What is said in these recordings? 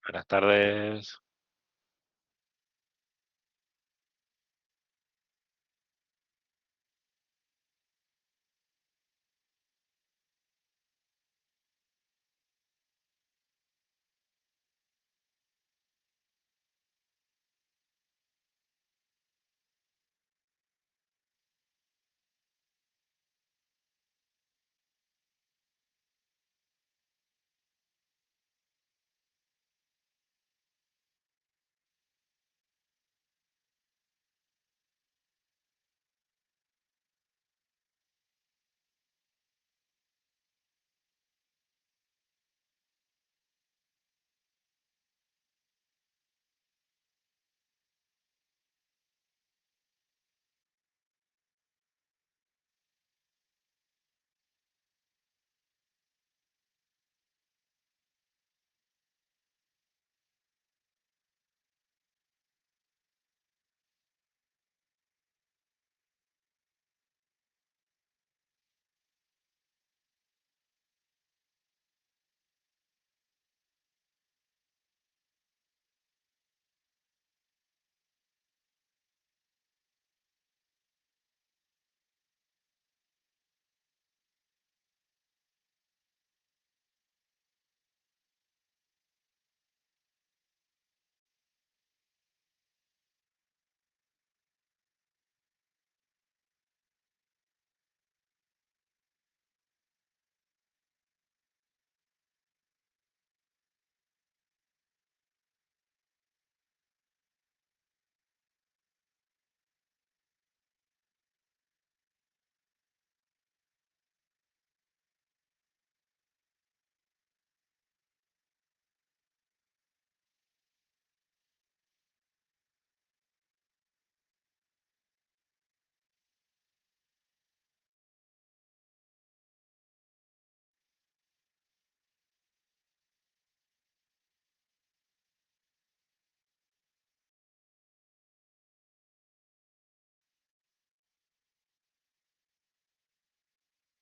Buenas tardes.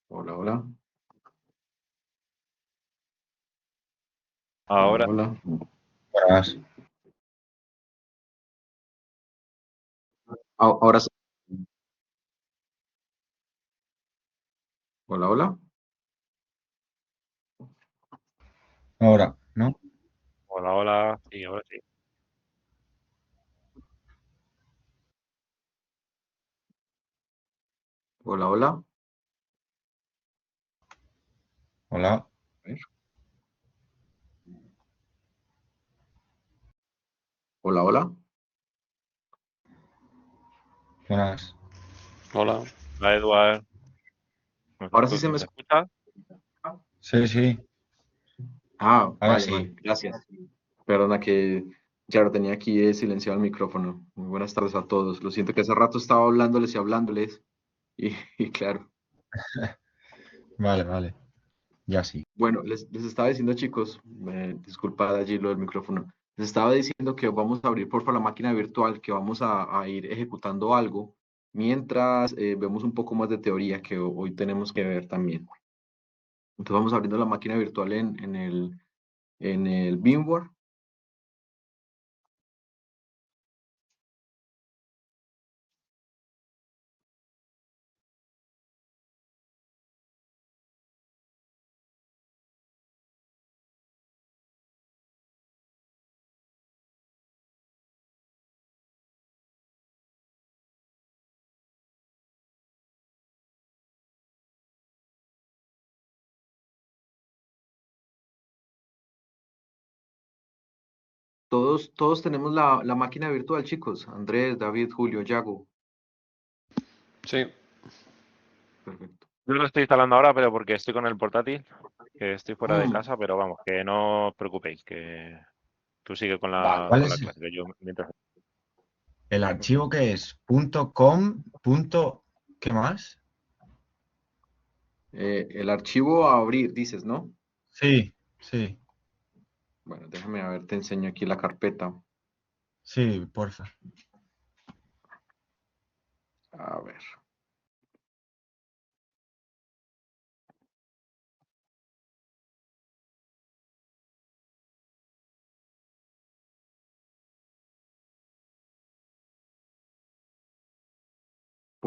Hola, hola, hola, Ahora, hola. Buenas. Ahora sí. Hola, hola, Ahora, ¿no? hola, hola. Sí, ahora sí. hola, hola. Hola, A ver. Hola, hola. buenas. Hola. Hola, Eduard. Ahora sí se me ¿Me escucha. escuchas? Sí, sí, Ah, ahora vale, vale, sí. gracias. Perdona que ya lo tenía aquí silenciado el micrófono. Muy buenas tardes a todos. Lo siento que hace rato estaba hablándoles y hablándoles. Y, y claro. Vale, vale. Ya sí. Bueno, les estaba diciendo, chicos, disculpad allí lo del micrófono. Les estaba diciendo que vamos a abrir por favor la máquina virtual, que vamos a ir ejecutando algo mientras vemos un poco más de teoría que hoy tenemos que ver también. Entonces vamos abriendo la máquina virtual en el VMware. Todos tenemos la máquina virtual, chicos. Andrés, David, Julio, Yago. Sí. Perfecto. Yo lo estoy instalando ahora, pero porque estoy con el portátil, que estoy fuera de Mm, casa, pero vamos, que no os preocupéis, que tú sigue con vale. ¿Cuál la es clase, que yo mientras... el archivo que es? .com, ¿qué más? El archivo a abrir, dices, ¿no? Sí, sí, Bueno, déjame a ver, te enseño aquí la carpeta. sí, porfa. A ver.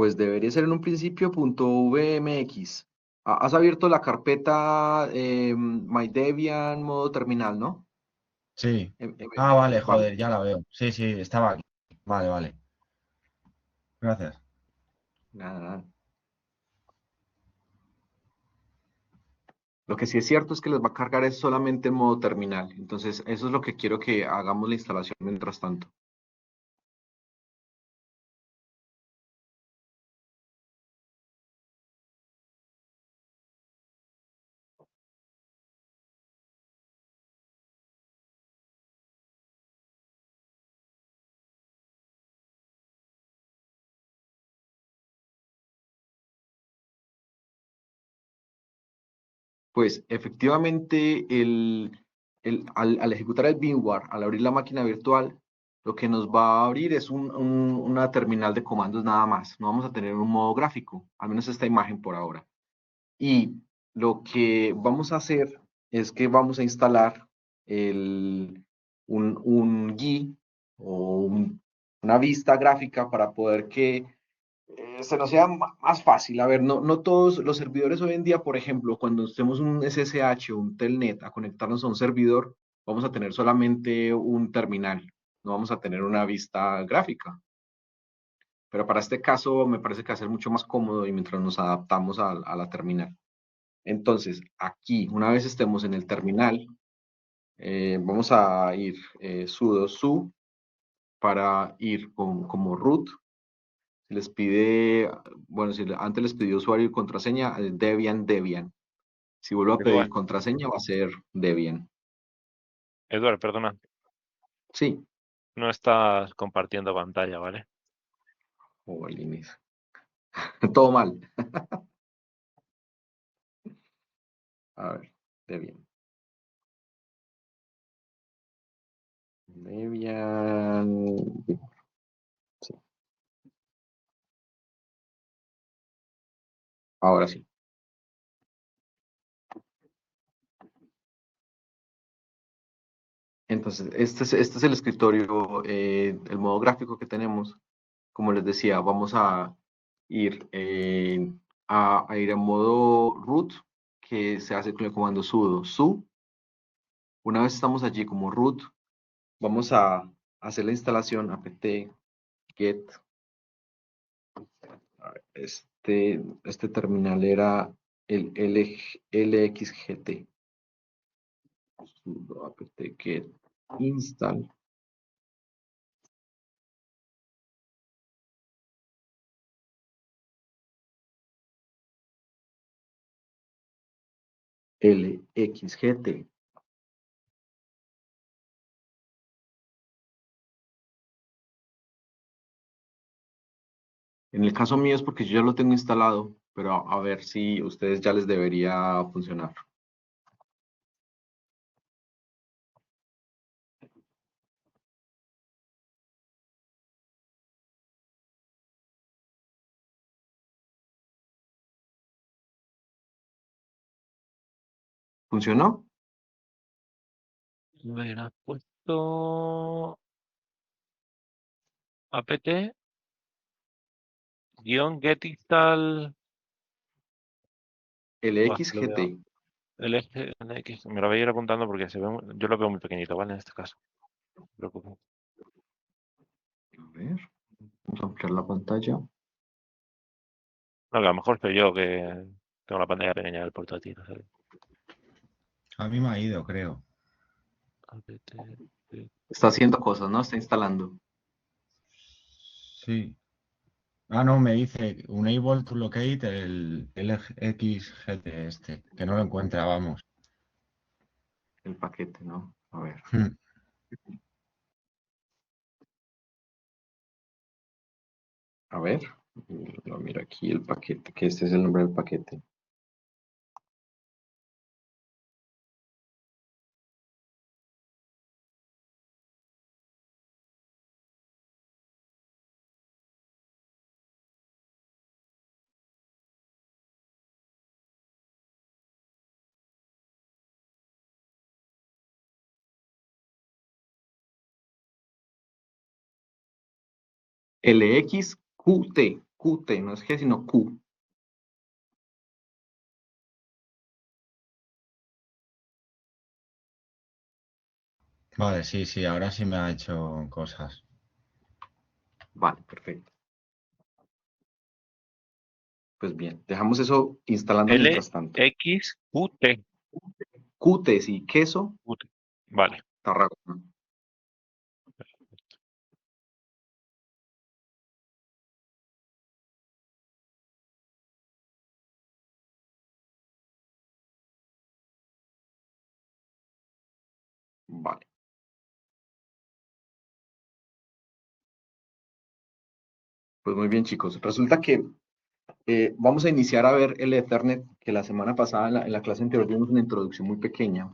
Pues debería ser en un principio .vmx. Has abierto la carpeta My Debian modo terminal, ¿no? Sí. Em- em- Ah, vale, Vale, joder, ya la veo. Sí, sí, estaba aquí. Vale, vale. Gracias. nada, nada. Lo que sí es cierto es que les va a cargar es solamente en modo terminal. Entonces, eso es lo que quiero que hagamos la instalación mientras tanto. Pues efectivamente, al ejecutar el VMware, al abrir la máquina virtual, lo que nos va a abrir es una terminal de comandos nada más. No vamos a tener un modo gráfico, al menos esta imagen por ahora. Y lo que vamos a hacer es que vamos a instalar un GUI o una vista gráfica para poder que se nos sea más fácil. A ver, no todos los servidores hoy en día, por ejemplo, cuando estemos un SSH o un Telnet a conectarnos a un servidor, vamos a tener solamente un terminal, no vamos a tener una vista gráfica. Pero para este caso me parece que va a ser mucho más cómodo y mientras nos adaptamos a la terminal. Entonces, aquí, una vez estemos en el terminal, vamos a ir sudo su para ir como root. Si les pide, bueno, si antes les pidió usuario y contraseña, Debian. Si vuelvo a pedir Eduard, contraseña, va a ser Debian. Eduard, perdona, Sí, no estás compartiendo pantalla, ¿vale? o el inicio. Todo mal. A ver, Debian. Debian. Sí, ahora sí. Entonces, este es el escritorio, el modo gráfico que tenemos. Como les decía, vamos a ir, a ir en modo root, que se hace con el comando sudo su. Una vez estamos allí como root, vamos a hacer la instalación apt get. A ver, este terminal era el LXGT. Sudo apt get install LXGT. En el caso mío es porque yo ya lo tengo instalado, pero a ver si a ustedes ya les debería funcionar. ¿Funcionó? A ver, has puesto apt get install. Buah, que lo veo. LXGT. LX, me lo voy a ir apuntando porque yo lo veo muy pequeñito, ¿vale? En este caso. No te preocupes. A ver, vamos a ampliar la pantalla. No, que a lo mejor soy yo que tengo la pantalla pequeña del portátil, no sé. A mí me ha ido, creo. apt Está haciendo cosas, ¿no? Está instalando. Sí. Ah, no, me dice unable to locate el XGT este, que no lo encuentra, vamos. El paquete, ¿no? A ver. Hmm. A ver. Lo miro aquí el paquete, que este es el nombre del paquete. LXQT. QT, no es G, sino Q. Vale, sí, sí, ahora sí me ha hecho cosas. Vale, perfecto. Pues bien, dejamos eso instalando mientras tanto. LXQT. QT, sí, queso, QT. Vale. Tarragona. Vale. Pues muy bien, chicos. Resulta que vamos a iniciar a ver el Ethernet, que la semana pasada en la clase anterior vimos una introducción muy pequeña.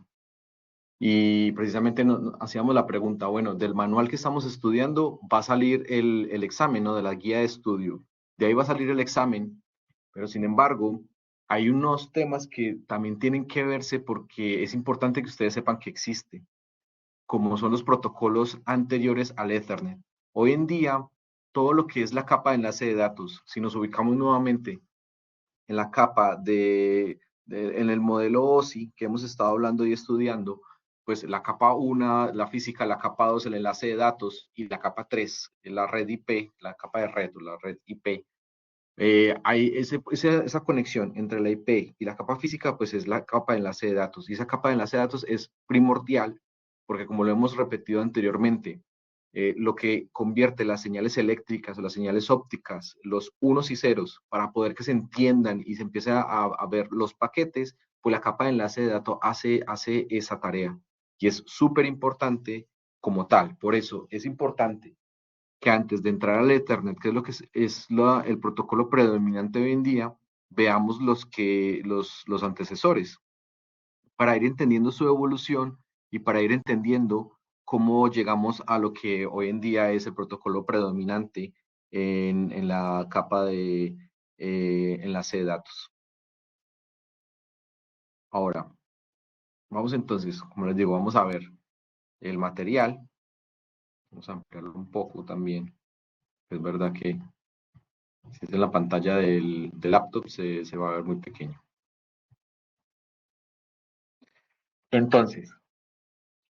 Y precisamente hacíamos la pregunta, bueno, del manual que estamos estudiando va a salir el examen, ¿no? De la guía de estudio. De ahí va a salir el examen, pero sin embargo, hay unos temas que también tienen que verse porque es importante que ustedes sepan que existe, como son los protocolos anteriores al Ethernet. Hoy en día, todo lo que es la capa de enlace de datos, si nos ubicamos nuevamente en la capa en el modelo OSI que hemos estado hablando y estudiando, pues la capa 1, la física, la capa 2, el enlace de datos, y la capa 3, la red IP, la capa de red o la red IP. Hay esa conexión entre la IP y la capa física, pues es la capa de enlace de datos. Y esa capa de enlace de datos es primordial porque, como lo hemos repetido anteriormente, lo que convierte las señales eléctricas o las señales ópticas, los unos y ceros, para poder que se entiendan y se empiece a ver los paquetes, pues la capa de enlace de datos hace esa tarea. Y es súper importante como tal. Por eso es importante que antes de entrar al Ethernet, que es lo que el protocolo predominante hoy en día, veamos los antecesores, para ir entendiendo su evolución y para ir entendiendo cómo llegamos a lo que hoy en día es el protocolo predominante en la capa de enlace de datos. Ahora, vamos entonces, como les digo, vamos a ver el material. Vamos a ampliarlo un poco también. Es verdad que si es en la pantalla del laptop se va a ver muy pequeño. Entonces,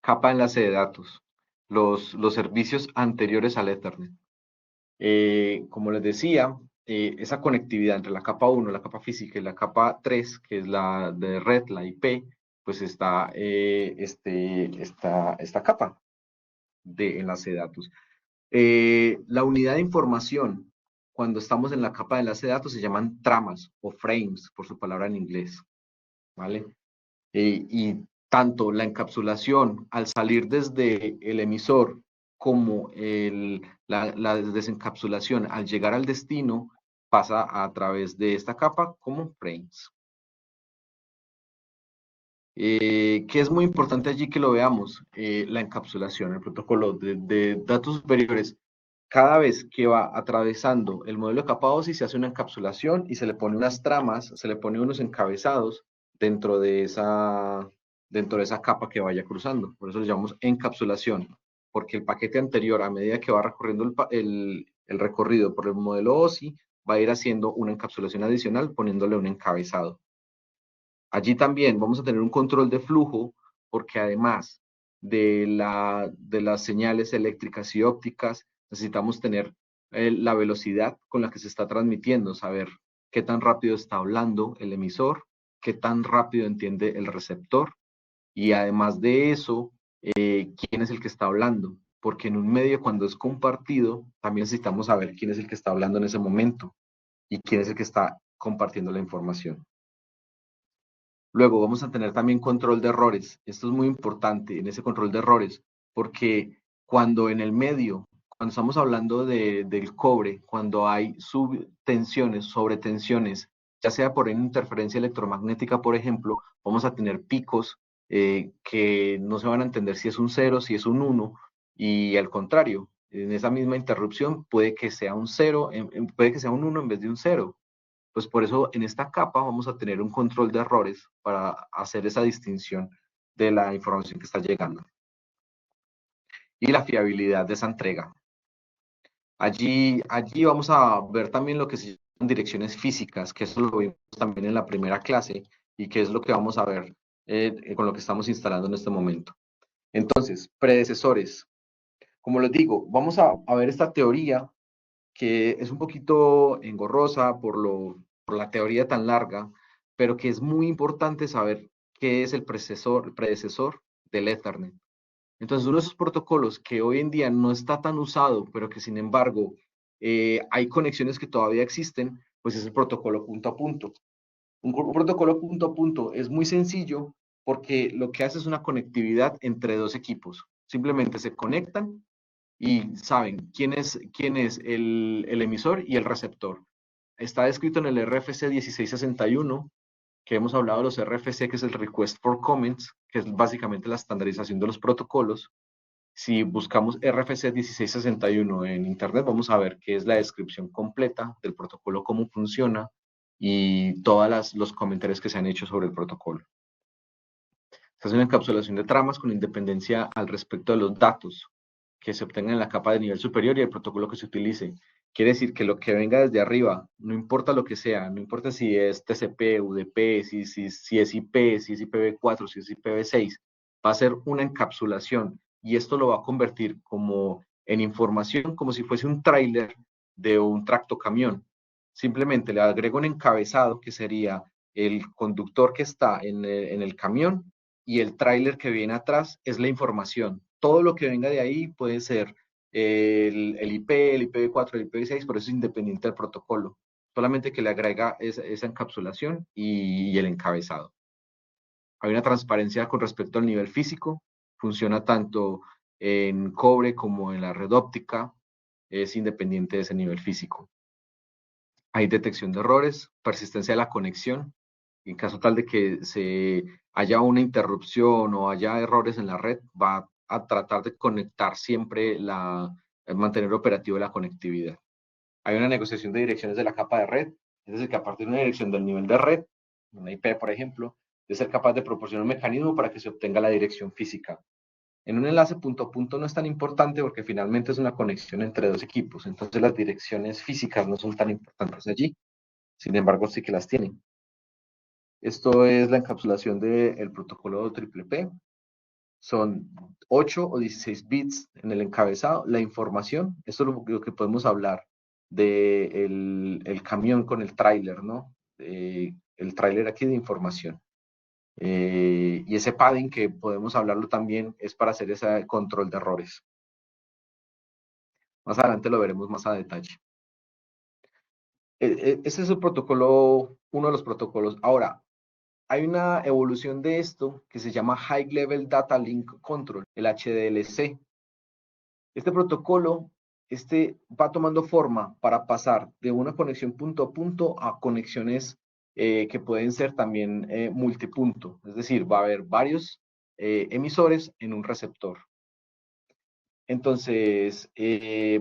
capa de enlace de datos. Los servicios anteriores al Ethernet. Como les decía, esa conectividad entre la capa 1, la capa física y la capa 3, que es la de red, la IP, pues está esta capa de enlace de datos. La unidad de información, cuando estamos en la capa de enlace de datos, se llaman tramas o frames, por su palabra en inglés, ¿vale? Y tanto la encapsulación al salir desde el emisor como la desencapsulación al llegar al destino pasa a través de esta capa como frames. Que es muy importante allí que lo veamos, la encapsulación, el protocolo de datos superiores. Cada vez que va atravesando el modelo de capa OSI se hace una encapsulación y se le pone unas tramas, se le pone unos encabezados dentro de esa capa que vaya cruzando. Por eso le llamamos encapsulación, porque el paquete anterior, a medida que va recorriendo el recorrido por el modelo OSI, va a ir haciendo una encapsulación adicional poniéndole un encabezado. Allí también vamos a tener un control de flujo, porque además de las señales eléctricas y ópticas, necesitamos tener la velocidad con la que se está transmitiendo, saber qué tan rápido está hablando el emisor, qué tan rápido entiende el receptor, y además de eso, quién es el que está hablando, porque en un medio, cuando es compartido, también necesitamos saber quién es el que está hablando en ese momento y quién es el que está compartiendo la información. Luego vamos a tener también control de errores. Esto es muy importante en ese control de errores, porque cuando en el medio, cuando estamos hablando del cobre, cuando hay subtensiones, sobretensiones, ya sea por una interferencia electromagnética, por ejemplo, vamos a tener picos que no se van a entender si es un 0, si es un 1, y al contrario, en esa misma interrupción puede que sea un 0, puede que sea un 1 en vez de un 0. Pues por eso en esta capa vamos a tener un control de errores para hacer esa distinción de la información que está llegando. Y la fiabilidad de esa entrega. Allí vamos a ver también lo que se llaman direcciones físicas, que eso lo vimos también en la primera clase y que es lo que vamos a ver con lo que estamos instalando en este momento. Entonces, predecesores. Como les digo, vamos a ver esta teoría que es un poquito engorrosa por la teoría tan larga, pero que es muy importante saber qué es el predecesor del Ethernet. Entonces, uno de esos protocolos que hoy en día no está tan usado, pero que sin embargo hay conexiones que todavía existen, pues es el protocolo punto a punto. Un protocolo punto a punto es muy sencillo porque lo que hace es una conectividad entre dos equipos. Simplemente se conectan y saben quién es el emisor y el receptor. Está descrito en el RFC 1661, que hemos hablado de los RFC, que es el Request for Comments, que es básicamente la estandarización de los protocolos. Si buscamos RFC 1661 en Internet, vamos a ver qué es la descripción completa del protocolo, cómo funciona y todos los comentarios que se han hecho sobre el protocolo. Se hace una encapsulación de tramas con independencia al respecto de los datos que se obtengan en la capa de nivel superior y el protocolo que se utilice. Quiere decir que lo que venga desde arriba, no importa lo que sea, no importa si es TCP, UDP, si es IP, si es IPv4, si es IPv6, va a ser una encapsulación y esto lo va a convertir como en información, como si fuese un tráiler de un tractocamión. Simplemente le agrego un encabezado que sería el conductor que está en el camión y el tráiler que viene atrás es la información. Todo lo que venga de ahí puede ser el IP, el IPv4, el IPv6, por eso es independiente del protocolo. Solamente que le agrega esa encapsulación y el encabezado. Hay una transparencia con respecto al nivel físico. Funciona tanto en cobre como en la red óptica. Es independiente de ese nivel físico. Hay detección de errores, persistencia de la conexión. En caso tal de que se haya una interrupción o haya errores en la red, va a tratar de conectar siempre mantener operativo la conectividad. Hay una negociación de direcciones de la capa de red, es decir, que a partir de una dirección del nivel de red, una IP por ejemplo, de ser capaz de proporcionar un mecanismo para que se obtenga la dirección física. En un enlace punto a punto no es tan importante porque finalmente es una conexión entre dos equipos, entonces las direcciones físicas no son tan importantes allí, sin embargo sí que las tienen. Esto es la encapsulación del protocolo TPP. Son 8 o 16 bits en el encabezado. La información, esto es lo que podemos hablar del el camión con el tráiler, ¿no? El tráiler aquí de información. Y ese padding que podemos hablarlo también es para hacer ese control de errores. Más adelante lo veremos más a detalle. Ese es el protocolo, uno de los protocolos. Ahora, hay una evolución de esto que se llama High Level Data Link Control, el HDLC. Este protocolo va tomando forma para pasar de una conexión punto a punto a conexiones que pueden ser también multipunto. Es decir, va a haber varios emisores en un receptor. Entonces,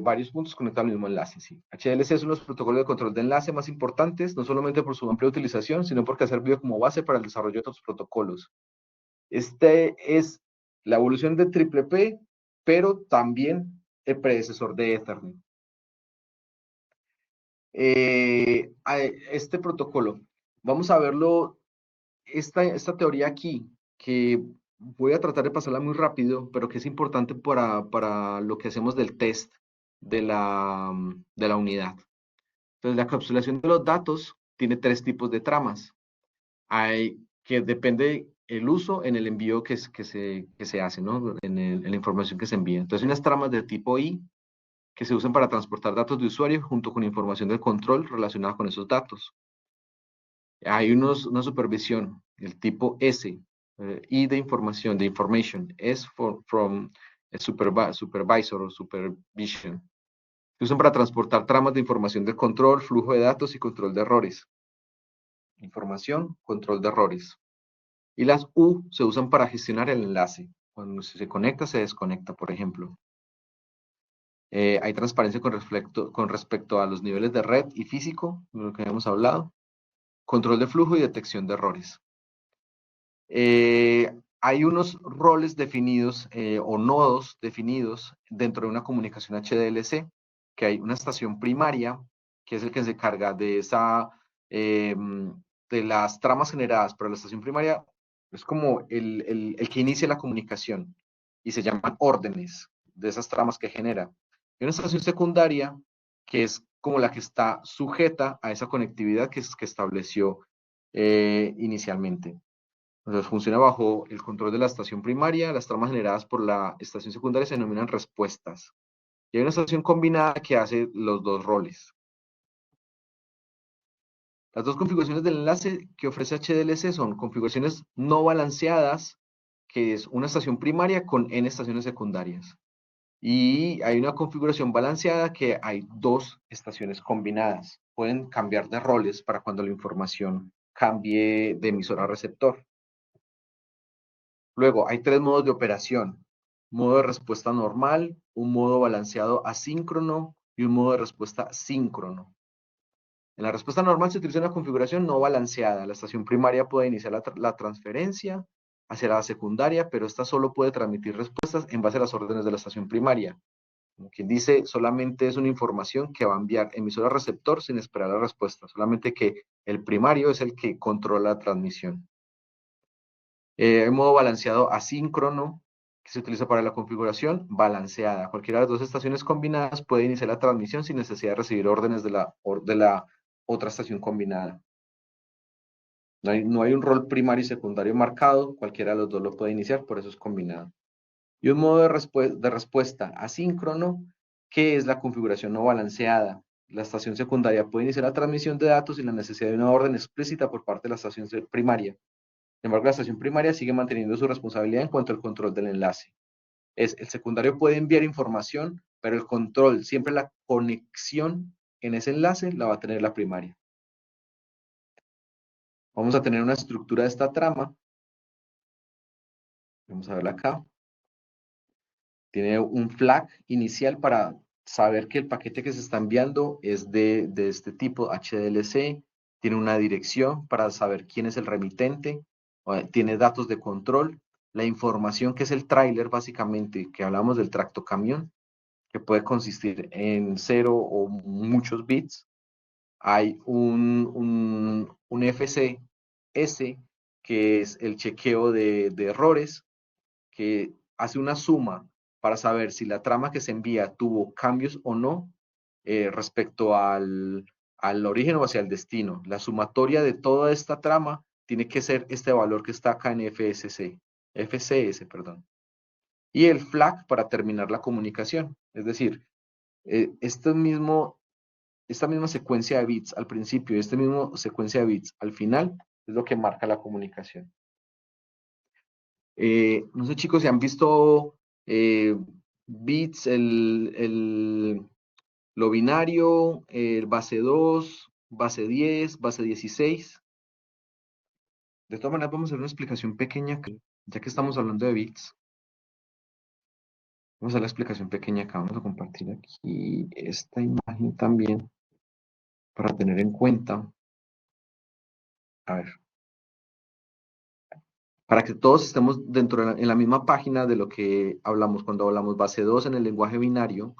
varios puntos conectados al mismo enlace. Sí. HDLC es uno de los protocolos de control de enlace más importantes, no solamente por su amplia utilización, sino porque ha servido como base para el desarrollo de otros protocolos. Este es la evolución de TPP, pero también el predecesor de Ethernet. Este protocolo, vamos a verlo, esta teoría aquí, que voy a tratar de pasarla muy rápido, pero que es importante para lo que hacemos del test de la unidad. Entonces, la encapsulación de los datos tiene tres tipos de tramas. Hay que depende el uso en el envío que se hace, ¿no? En la información que se envía. Entonces, hay unas tramas de tipo I que se usan para transportar datos de usuario junto con información del control relacionada con esos datos. Hay una supervisión, el tipo S, I de información, de information, S from supervisor o supervision. Se usan para transportar tramas de información de control, flujo de datos y control de errores. Información, control de errores. Y las U se usan para gestionar el enlace. Cuando se conecta, se desconecta, por ejemplo. Hay transparencia con respecto a los niveles de red y físico, de lo que habíamos hablado. Control de flujo y detección de errores. Hay unos roles definidos o nodos definidos dentro de una comunicación HDLC que hay una estación primaria, que es el que se encarga de de las tramas generadas, pero la estación primaria es como el que inicia la comunicación y se llaman órdenes de esas tramas que genera. Y una estación secundaria que es como la que está sujeta a esa conectividad que estableció inicialmente. Entonces funciona bajo el control de la estación primaria. Las tramas generadas por la estación secundaria se denominan respuestas. Y hay una estación combinada que hace los dos roles. Las dos configuraciones del enlace que ofrece HDLC son configuraciones no balanceadas, que es una estación primaria con N estaciones secundarias. Y hay una configuración balanceada que hay dos estaciones combinadas. Pueden cambiar de roles para cuando la información cambie de emisor a receptor. Luego, hay tres modos de operación. Modo de respuesta normal, un modo balanceado asíncrono y un modo de respuesta síncrono. En la respuesta normal se utiliza una configuración no balanceada. La estación primaria puede iniciar la transferencia hacia la secundaria, pero esta solo puede transmitir respuestas en base a las órdenes de la estación primaria. Como quien dice, solamente es una información que va a enviar emisor a receptor sin esperar la respuesta. Solamente que el primario es el que controla la transmisión. Hay modo balanceado asíncrono, que se utiliza para la configuración balanceada. Cualquiera de las dos estaciones combinadas puede iniciar la transmisión sin necesidad de recibir órdenes de la otra estación combinada. No hay un rol primario y secundario marcado, cualquiera de los dos lo puede iniciar, por eso es combinado. Y un modo de respuesta asíncrono, que es la configuración no balanceada. La estación secundaria puede iniciar la transmisión de datos sin la necesidad de una orden explícita por parte de la estación primaria. Sin embargo, la estación primaria sigue manteniendo su responsabilidad en cuanto al control del enlace. El secundario puede enviar información, pero el control, siempre la conexión en ese enlace, la va a tener la primaria. Vamos a tener una estructura de esta trama. Vamos a verla acá. Tiene un flag inicial para saber que el paquete que se está enviando es de este tipo, HDLC. Tiene una dirección para saber quién es el remitente. Tiene datos de control. La información que es el tráiler, básicamente, que hablamos del tractocamión, que puede consistir en 0 o muchos bits. Hay un FCS, que es el chequeo de errores, que hace una suma para saber si la trama que se envía tuvo cambios o no respecto al origen o hacia el destino. La sumatoria de toda esta trama tiene que ser este valor que está acá en FCS, perdón. Y el flag para terminar la comunicación. Es decir, esta misma secuencia de bits al principio y esta misma secuencia de bits al final es lo que marca la comunicación. No sé, chicos, si han visto bits, lo binario, el base 2, base 10, base 16. De todas maneras, vamos a hacer una explicación pequeña, ya que estamos hablando de bits. Vamos a hacer la explicación pequeña acá. Vamos a compartir aquí esta imagen también para tener en cuenta. A ver. Para que todos estemos dentro en la misma página de lo que hablamos cuando hablamos base 2 en el lenguaje binario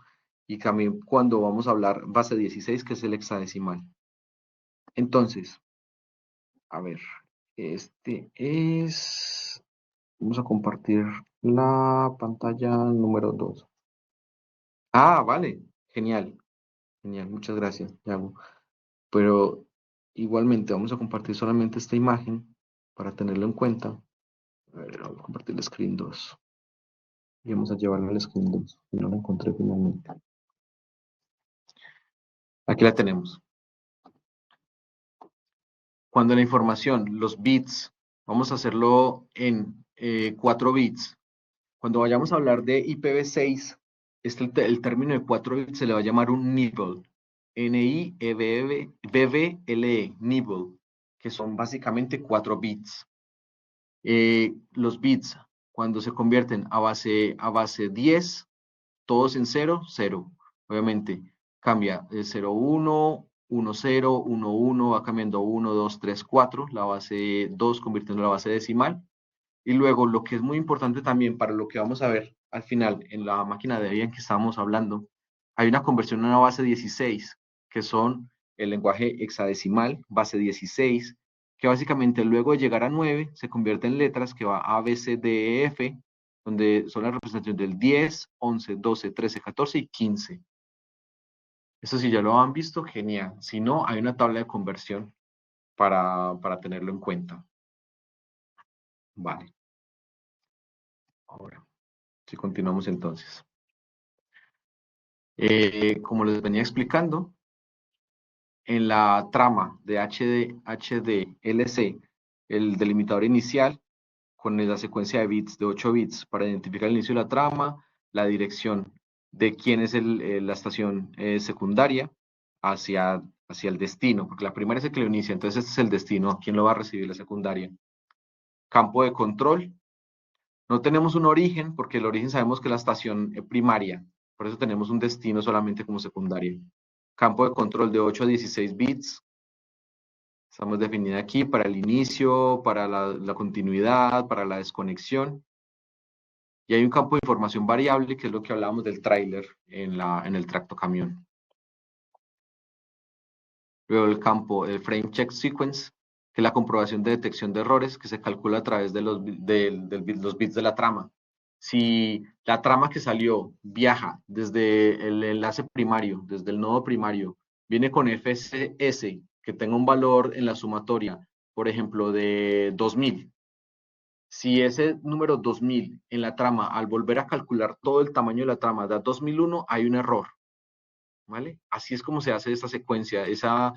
y también cuando vamos a hablar base 16, que es el hexadecimal. Entonces, a ver, vamos a compartir la pantalla número 2. Ah, vale, genial, genial, muchas gracias, Yago. Pero igualmente vamos a compartir solamente esta imagen para tenerlo en cuenta. A ver, vamos a compartir el screen 2. Y vamos a llevarlo al screen 2. Y no la encontré finalmente. Aquí la tenemos. Cuando la información, los bits, vamos a hacerlo en 4 bits. Cuando vayamos a hablar de IPv6, el término de 4 bits se le va a llamar un nibble. N-I-B-B-L-E, nibble, que son básicamente 4 bits. Los bits, cuando se convierten a base 10, todos en 0, 0. Obviamente, cambia de 0, 1, 1, 0, 1, 1, va cambiando 1, 2, 3, 4, la base 2 convirtiendo la base decimal. Y luego, lo que es muy importante también para lo que vamos a ver al final en la máquina de Debian que estábamos hablando, hay una conversión a una base 16, que son el lenguaje hexadecimal, base 16, que básicamente luego de llegar a 9 se convierte en letras que va A, B, C, D, E, F, donde son las representaciones del 10, 11, 12, 13, 14 y 15. Eso si ya lo han visto, genial. Si no, hay una tabla de conversión para tenerlo en cuenta. Vale. Ahora, si continuamos entonces. Como les venía explicando, en la trama de HDLC, el delimitador inicial con la secuencia de bits, de 8 bits, para identificar el inicio de la trama, la dirección de quién es la estación secundaria hacia el destino, porque la primera es el que lo inicia, entonces este es el destino, quién lo va a recibir la secundaria. Campo de control. No tenemos un origen, porque el origen sabemos que es la estación primaria, por eso tenemos un destino solamente como secundaria. Campo de control de 8 a 16 bits. Estamos definiendo aquí para el inicio, para la continuidad, para la desconexión. Y hay un campo de información variable, que es lo que hablábamos del tráiler en el tractocamión. Luego el campo, el frame check sequence, que es la comprobación de detección de errores, que se calcula a través de los bits de la trama. Si la trama que salió viaja desde el enlace primario, desde el nodo primario, viene con FSS, que tenga un valor en la sumatoria, por ejemplo, de 2000. Si ese número 2000 en la trama, al volver a calcular todo el tamaño de la trama, da 2001, hay un error. ¿Vale? Así es como se hace esta secuencia, esa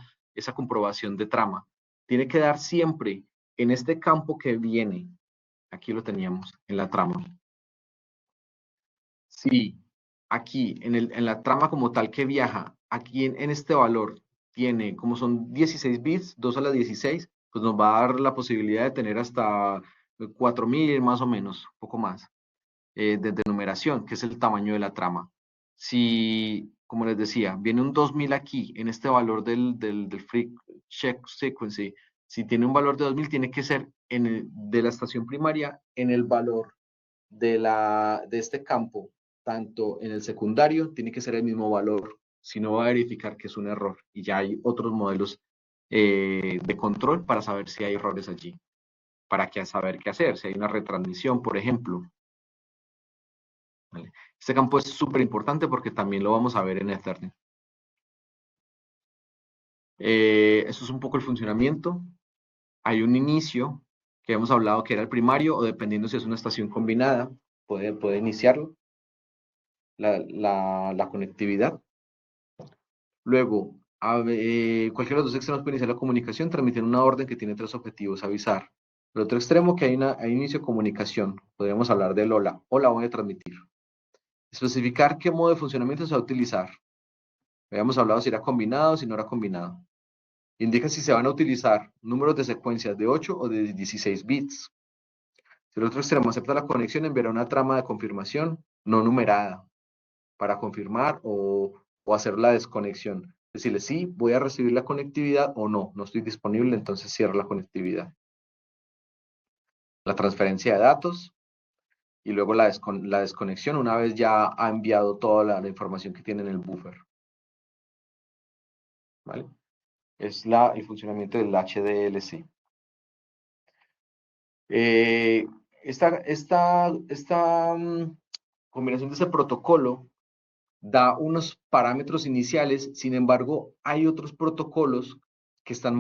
comprobación de trama. Tiene que dar siempre en este campo que viene. Aquí lo teníamos, en la trama. Si aquí, en la trama como tal que viaja, aquí en este valor tiene, como son 16 bits, 2 a la 16, pues nos va a dar la posibilidad de tener hasta 4000 más o menos, un poco más, de numeración, que es el tamaño de la trama. Si, como les decía, viene un 2000 aquí, en este valor del free check sequence, si tiene un valor de 2000, tiene que ser de la estación primaria en el valor de este campo, tanto en el secundario, tiene que ser el mismo valor, si no va a verificar que es un error. Y ya hay otros modelos de control para saber si hay errores allí, para saber qué hacer, si hay una retransmisión, por ejemplo. ¿Vale? Este campo es súper importante porque también lo vamos a ver en Ethernet. Eso es un poco el funcionamiento. Hay un inicio que hemos hablado que era el primario, o dependiendo si es una estación combinada, puede iniciarlo, la conectividad. Luego, cualquiera de los dos extremos puede iniciar la comunicación, transmitiendo una orden que tiene 3 objetivos: avisar. El otro extremo, que hay inicio de comunicación, podríamos hablar del hola. Hola, voy a transmitir. Especificar qué modo de funcionamiento se va a utilizar. Habíamos hablado si era combinado, si no era combinado. Indica si se van a utilizar números de secuencias de 8 o de 16 bits. Si el otro extremo acepta la conexión, enviará una trama de confirmación no numerada para confirmar o hacer la desconexión. Decirle sí, voy a recibir la conectividad, o no, no estoy disponible, entonces cierra la conectividad. La transferencia de datos y luego la desconexión una vez ya ha enviado toda la información que tiene en el buffer. ¿Vale? Es el funcionamiento del HDLC. Esta combinación de ese protocolo da unos parámetros iniciales. Sin embargo, hay otros protocolos que están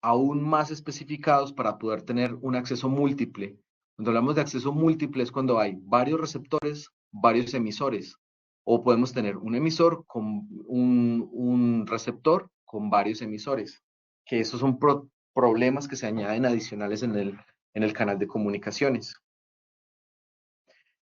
aún más especificados para poder tener un acceso múltiple. Cuando hablamos de acceso múltiple es cuando hay varios receptores, varios emisores, o podemos tener un emisor con un receptor con varios emisores, que esos son problemas que se añaden adicionales en el canal de comunicaciones.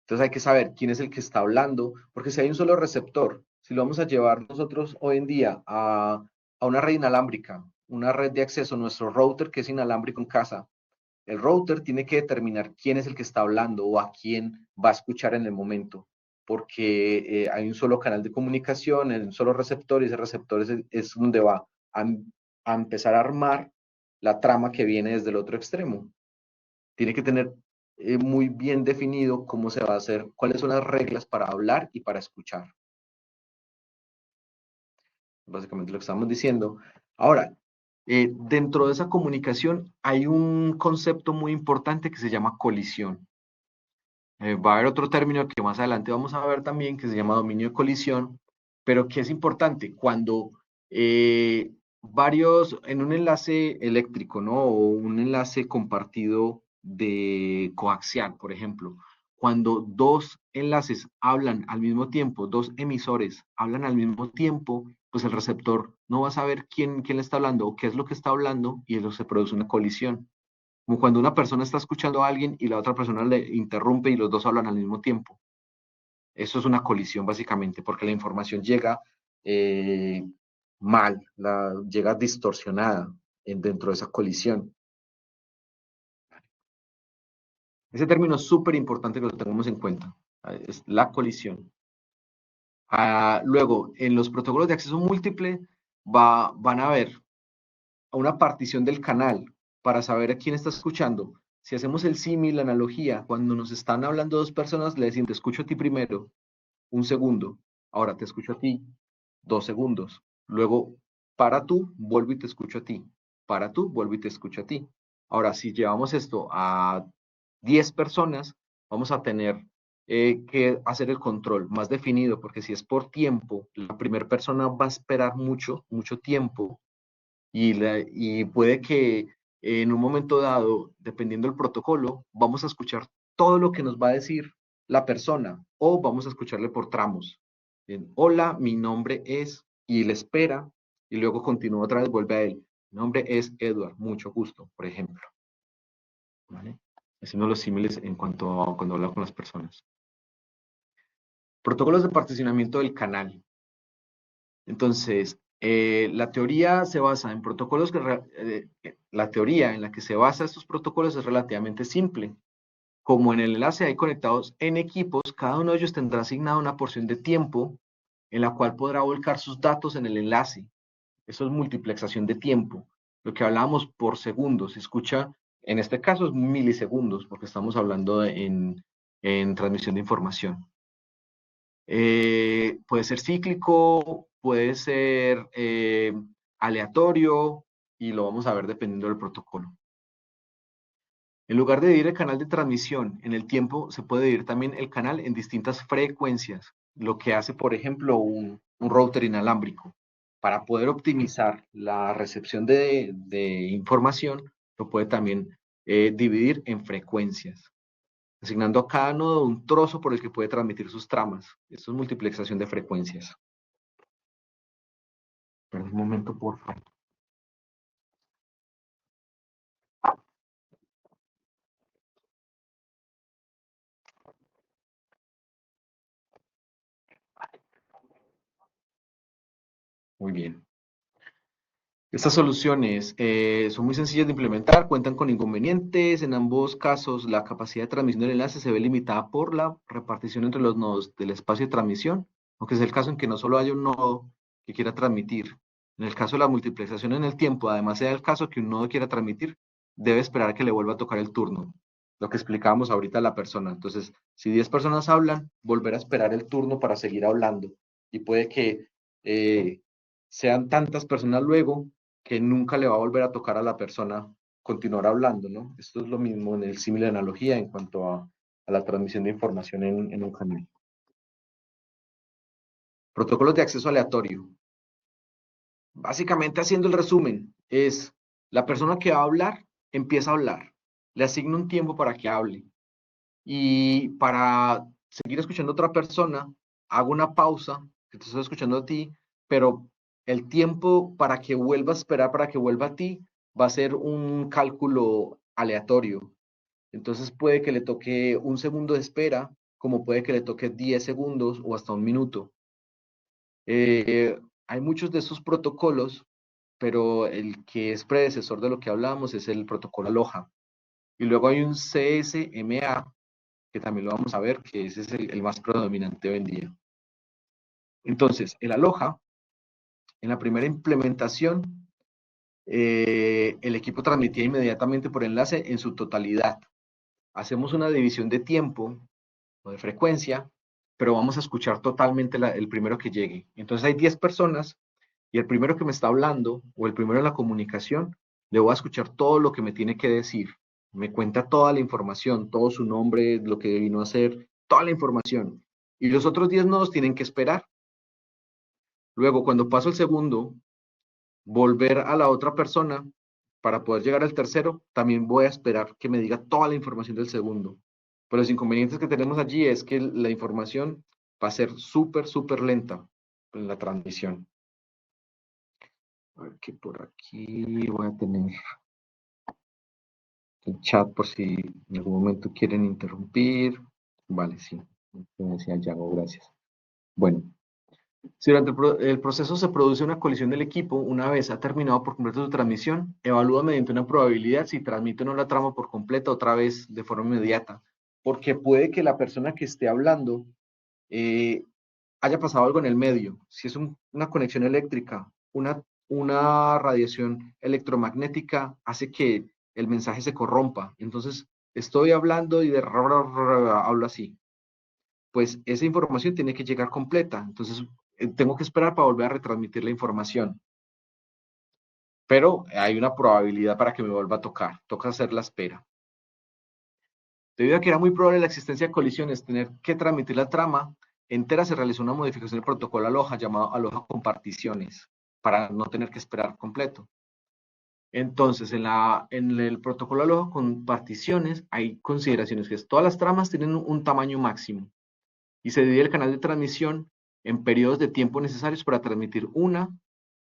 Entonces hay que saber quién es el que está hablando, porque si hay un solo receptor, si lo vamos a llevar nosotros hoy en día a una red inalámbrica, una red de acceso, nuestro router que es inalámbrico en casa, el router tiene que determinar quién es el que está hablando o a quién va a escuchar en el momento, porque hay un solo canal de comunicación, un solo receptor, y ese receptor es donde va a empezar a armar la trama que viene desde el otro extremo. Tiene que tener muy bien definido cómo se va a hacer, cuáles son las reglas para hablar y para escuchar. básicamente lo que estamos diciendo. Ahora, dentro de esa comunicación hay un concepto muy importante que se llama colisión. Va a haber otro término que más adelante vamos a ver también que se llama dominio de colisión, pero que es importante cuando en un enlace eléctrico, ¿no? O un enlace compartido de coaxial, por ejemplo, cuando dos enlaces hablan al mismo tiempo, dos emisores hablan al mismo tiempo, pues el receptor no va a saber quién le está hablando o qué es lo que está hablando y eso se produce una colisión. Como cuando una persona está escuchando a alguien y la otra persona le interrumpe y los dos hablan al mismo tiempo. Eso es una colisión básicamente, porque la información llega eh, mal, llega distorsionada dentro de esa colisión. Ese término es súper importante que lo tengamos en cuenta, es la colisión. Luego, en los protocolos de acceso múltiple van a haber una partición del canal para saber a quién está escuchando. Si hacemos el símil, la analogía, cuando nos están hablando dos personas, le decimos, te escucho a ti primero, 1 segundo. Ahora te escucho a ti, 2 segundos. Luego, para tú, vuelvo y te escucho a ti. Para tú, vuelvo y te escucho a ti. Ahora, si llevamos esto a 10 personas, vamos a tener que hacer el control más definido, porque si es por tiempo, la primera persona va a esperar mucho, mucho tiempo y puede que en un momento dado, dependiendo del protocolo, vamos a escuchar todo lo que nos va a decir la persona o vamos a escucharle por tramos. Bien, hola, mi nombre es, y le espera, y luego continúa otra vez, vuelve a él. Mi nombre es Edward, mucho gusto, por ejemplo. ¿Vale? Haciendo los símiles en cuanto a cuando habla con las personas. Protocolos de particionamiento del canal. Entonces, la teoría se basa en protocolos la teoría en la que se basa estos protocolos es relativamente simple. Como en el enlace hay conectados en equipos, cada uno de ellos tendrá asignada una porción de tiempo en la cual podrá volcar sus datos en el enlace. Eso es multiplexación de tiempo. Lo que hablábamos por segundos, se escucha, en este caso es milisegundos, porque estamos hablando en transmisión de información. Puede ser cíclico, puede ser aleatorio y lo vamos a ver dependiendo del protocolo. En lugar de dividir el canal de transmisión en el tiempo, se puede dividir también el canal en distintas frecuencias, lo que hace, por ejemplo, un router inalámbrico. Para poder optimizar la recepción de información, lo puede también dividir en frecuencias, asignando a cada nodo un trozo por el que puede transmitir sus tramas. Esto es multiplexación de frecuencias. Espera un momento, por favor. Muy bien. Estas soluciones son muy sencillas de implementar, cuentan con inconvenientes. En ambos casos, la capacidad de transmisión del enlace se ve limitada por la repartición entre los nodos del espacio de transmisión, aunque es el caso en que no solo haya un nodo que quiera transmitir. En el caso de la multiplexación en el tiempo, además sea el caso que un nodo quiera transmitir, debe esperar que le vuelva a tocar el turno, lo que explicábamos ahorita a la persona. Entonces, si 10 personas hablan, volver a esperar el turno para seguir hablando. Y puede que sean tantas personas luego que nunca le va a volver a tocar a la persona continuar hablando, ¿no? Esto es lo mismo en el símil de analogía en cuanto a la transmisión de información en un canal. Protocolos de acceso aleatorio. Básicamente, haciendo el resumen, es la persona que va a hablar, empieza a hablar, le asigna un tiempo para que hable y para seguir escuchando a otra persona, hago una pausa, que te estoy escuchando a ti, pero el tiempo para que vuelva a esperar, para que vuelva a ti, va a ser un cálculo aleatorio. Entonces puede que le toque 1 segundo de espera, como puede que le toque 10 segundos o hasta 1 minuto. Hay muchos de estos protocolos, pero el que es predecesor de lo que hablamos es el protocolo Aloha. Y luego hay un CSMA, que también lo vamos a ver, que ese es el más predominante hoy en día. Entonces, el Aloha, en la primera implementación, el equipo transmitía inmediatamente por enlace en su totalidad. Hacemos una división de tiempo o de frecuencia, pero vamos a escuchar totalmente el primero que llegue. Entonces hay 10 personas Y el primero que me está hablando, o el primero en la comunicación, le voy a escuchar todo lo que me tiene que decir. Me cuenta toda la información, todo su nombre, lo que vino a hacer, toda la información. Y los otros 10 nodos tienen que esperar. Luego, cuando paso el segundo, volver a la otra persona para poder llegar al tercero, también voy a esperar que me diga toda la información del segundo. Pero los inconvenientes que tenemos allí es que la información va a ser súper lenta en la transmisión. A ver que por aquí voy a tener el chat por si en algún momento quieren interrumpir. Vale, sí. Como decía Yago, gracias. Bueno, si durante el proceso se produce una colisión del equipo, una vez ha terminado por completo su transmisión, evalúa mediante una probabilidad si transmite o no la trama por completa otra vez de forma inmediata. Porque puede que la persona que esté hablando haya pasado algo en el medio. Si es una conexión eléctrica, una radiación electromagnética hace que el mensaje se corrompa. Entonces, estoy hablando y de hablo así. Pues esa información tiene que llegar completa. Entonces, tengo que esperar para volver a retransmitir la información. Pero hay una probabilidad para que me vuelva a tocar. Toca hacer la espera. Debido a que era muy probable la existencia de colisiones, tener que transmitir la trama entera, se realizó una modificación del protocolo Aloha llamado Aloha con particiones, para no tener que esperar completo. Entonces, en el protocolo Aloha con particiones hay consideraciones que todas las tramas tienen un tamaño máximo y se divide el canal de transmisión en periodos de tiempo necesarios para transmitir una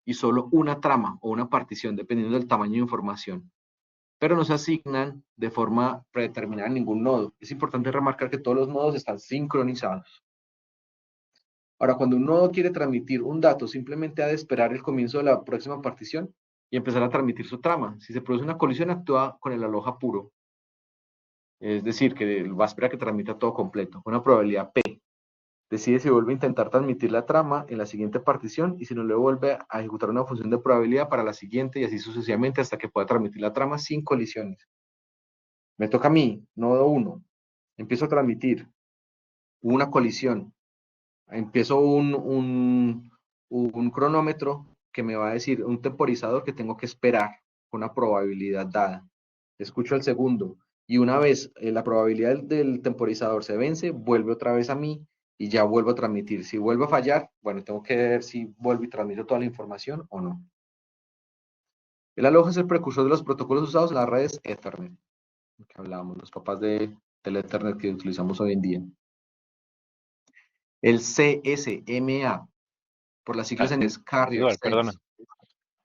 y solo una trama o una partición, dependiendo del tamaño de información, pero no se asignan de forma predeterminada en ningún nodo. Es importante remarcar que todos los nodos están sincronizados. Ahora, cuando un nodo quiere transmitir un dato, simplemente ha de esperar el comienzo de la próxima partición y empezar a transmitir su trama. Si se produce una colisión, actúa con el aloha puro. Es decir, que va a esperar que transmita todo completo. Una probabilidad P. Decide si vuelve a intentar transmitir la trama en la siguiente partición y si no le vuelve a ejecutar una función de probabilidad para la siguiente y así sucesivamente hasta que pueda transmitir la trama sin colisiones. Me toca a mí, nodo 1. Empiezo a transmitir una colisión. Empiezo un cronómetro que me va a decir, un temporizador que tengo que esperar con una probabilidad dada. Escucho el segundo y una vez la probabilidad del temporizador se vence, vuelve otra vez a mí y ya vuelvo a transmitir. Si vuelvo a fallar, bueno, tengo que ver si vuelvo y transmito toda la información o no. El Aloha es el precursor de los protocolos usados en las redes Ethernet, que hablábamos, los papás del Ethernet que utilizamos hoy en día. El CSMA, por las siglas en inglés, Carrier Eduard, perdona. Sense.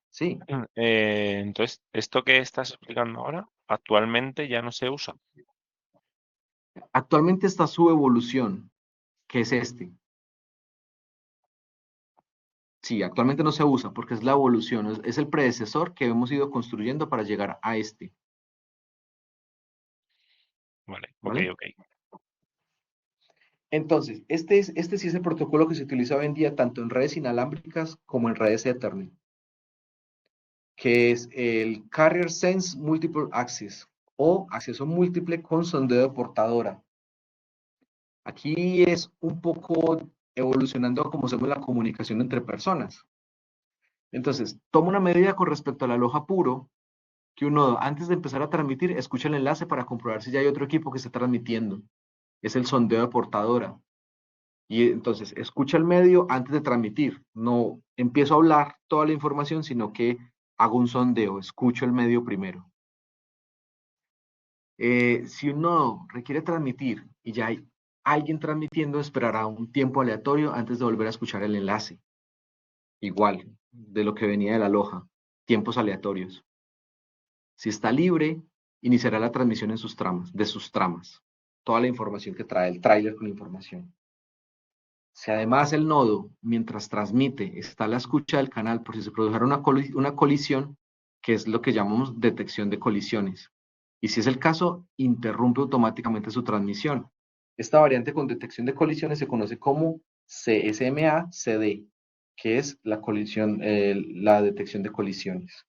Sí, Entonces, ¿esto que estás explicando ahora actualmente ya no se usa? actualmente está su evolución, que es este. Sí, actualmente no se usa porque es la evolución, es el predecesor que hemos ido construyendo para llegar a este. Vale, ¿Vale? ok. Entonces, este sí es el protocolo que se utiliza hoy en día tanto en redes inalámbricas como en redes Ethernet, que es el Carrier Sense Multiple Access o acceso múltiple con sondeo de portadora. Aquí es un poco evolucionando a cómo hacemos la comunicación entre personas. Entonces, toma una medida con respecto al Aloha puro, que uno antes de empezar a transmitir, escucha el enlace para comprobar si ya hay otro equipo que está transmitiendo. Es el sondeo de portadora. Y entonces, escucha el medio antes de transmitir. No empiezo a hablar toda la información, sino que hago un sondeo, escucho el medio primero. Si un nodo requiere transmitir y ya hay alguien transmitiendo, esperará un tiempo aleatorio antes de volver a escuchar el enlace. Igual, de lo que venía de la Aloha, tiempos aleatorios. Si está libre, iniciará la transmisión en sus tramas. Toda la información que trae el tráiler con la información. Si además el nodo, mientras transmite, está a la escucha del canal por si se produjera una colisión, que es lo que llamamos detección de colisiones. Y si es el caso, interrumpe automáticamente su transmisión. Esta variante con detección de colisiones se conoce como CSMA-CD, que es la detección de colisiones.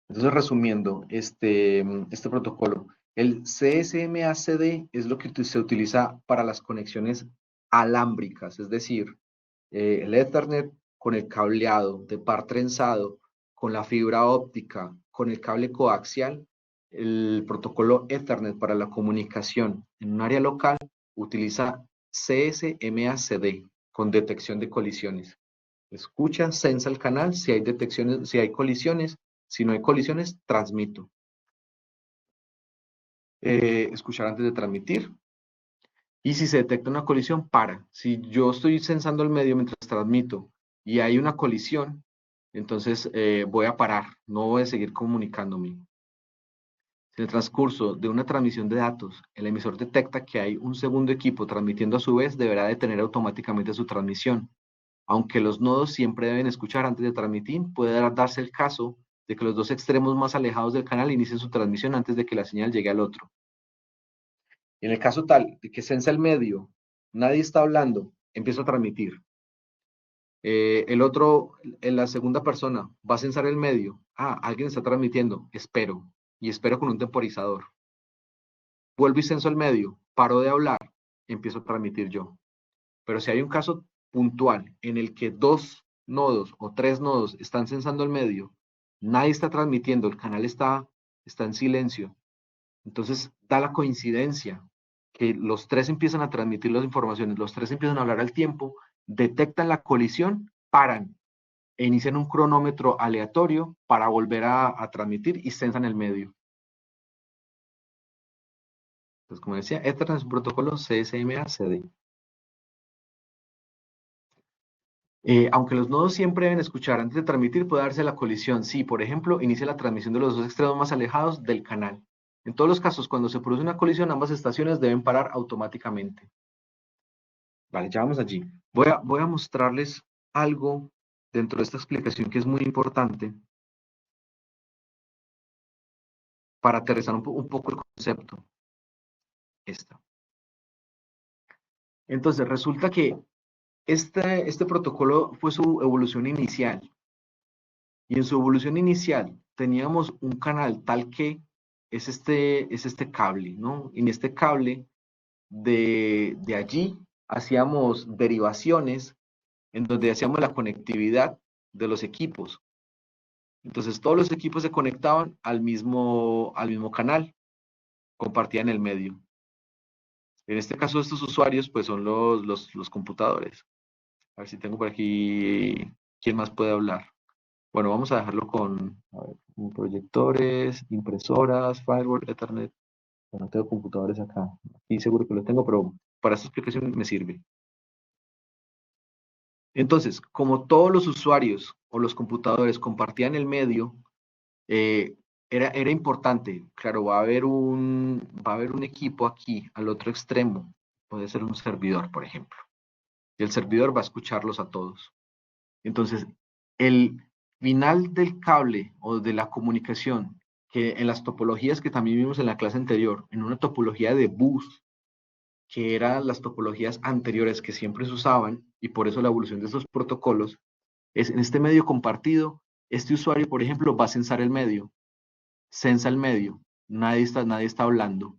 Entonces, resumiendo este protocolo, el CSMA-CD es lo que se utiliza para las conexiones alámbricas, es decir, el Ethernet con el cableado de par trenzado, con la fibra óptica, con el cable coaxial, el protocolo Ethernet para la comunicación en un área local utiliza CSMA-CD con detección de colisiones. Escucha, sensa el canal, si hay detecciones, si hay colisiones, si no hay colisiones, transmito. Escuchar antes de transmitir. Y si se detecta una colisión, para. Si yo estoy sensando el medio mientras transmito y hay una colisión, entonces voy a parar, no voy a seguir comunicándome. Si en el transcurso de una transmisión de datos, el emisor detecta que hay un segundo equipo transmitiendo a su vez, deberá detener automáticamente su transmisión. Aunque los nodos siempre deben escuchar antes de transmitir, puede darse el caso de que los dos extremos más alejados del canal inicien su transmisión antes de que la señal llegue al otro. En el caso tal de que sensa el medio, nadie está hablando, empiezo a transmitir. El otro, en la segunda persona, va a sensar el medio. Alguien está transmitiendo, espero. Y espero con un temporizador. Vuelvo y senso el medio, paro de hablar, empiezo a transmitir yo. Pero si hay un caso puntual en el que 2 nodos o 3 nodos están sensando el medio, nadie está transmitiendo, el canal está en silencio. Entonces da la coincidencia que los 3 empiezan a transmitir las informaciones, los 3 empiezan a hablar al tiempo, detectan la colisión, paran e inician un cronómetro aleatorio para volver a transmitir y sensan el medio. Entonces, como decía, Ethernet es un protocolo CSMA-CD. Aunque los nodos siempre deben escuchar antes de transmitir, puede darse la colisión. Si, por ejemplo, inicia la transmisión de los dos extremos más alejados del canal. En todos los casos, cuando se produce una colisión, ambas estaciones deben parar automáticamente. Vale, ya vamos allí. Voy a mostrarles algo dentro de esta explicación que es muy importante para aterrizar un poco el concepto. Entonces, resulta que este protocolo fue su evolución inicial. Y en su evolución inicial teníamos un canal tal que es este cable, ¿no? En este cable de allí hacíamos derivaciones en donde hacíamos la conectividad de los equipos. Entonces todos los equipos se conectaban al mismo canal, compartían el medio. En este caso estos usuarios pues son los computadores. A ver si tengo por aquí, ¿quién más puede hablar? Bueno, vamos a dejarlo con proyectores, impresoras, firewall, Ethernet. Bueno, tengo computadores acá. Aquí seguro que lo tengo, pero para esta explicación me sirve. Entonces, como todos los usuarios o los computadores compartían el medio, era importante. Claro, va a haber un equipo aquí, al otro extremo. Puede ser un servidor, por ejemplo. Y el servidor va a escucharlos a todos. Entonces, el final del cable o de la comunicación, que en las topologías que también vimos en la clase anterior, en una topología de bus, que eran las topologías anteriores que siempre se usaban, y por eso la evolución de estos protocolos, es en este medio compartido, este usuario, por ejemplo, va a sensar el medio, sensa el medio, nadie está hablando,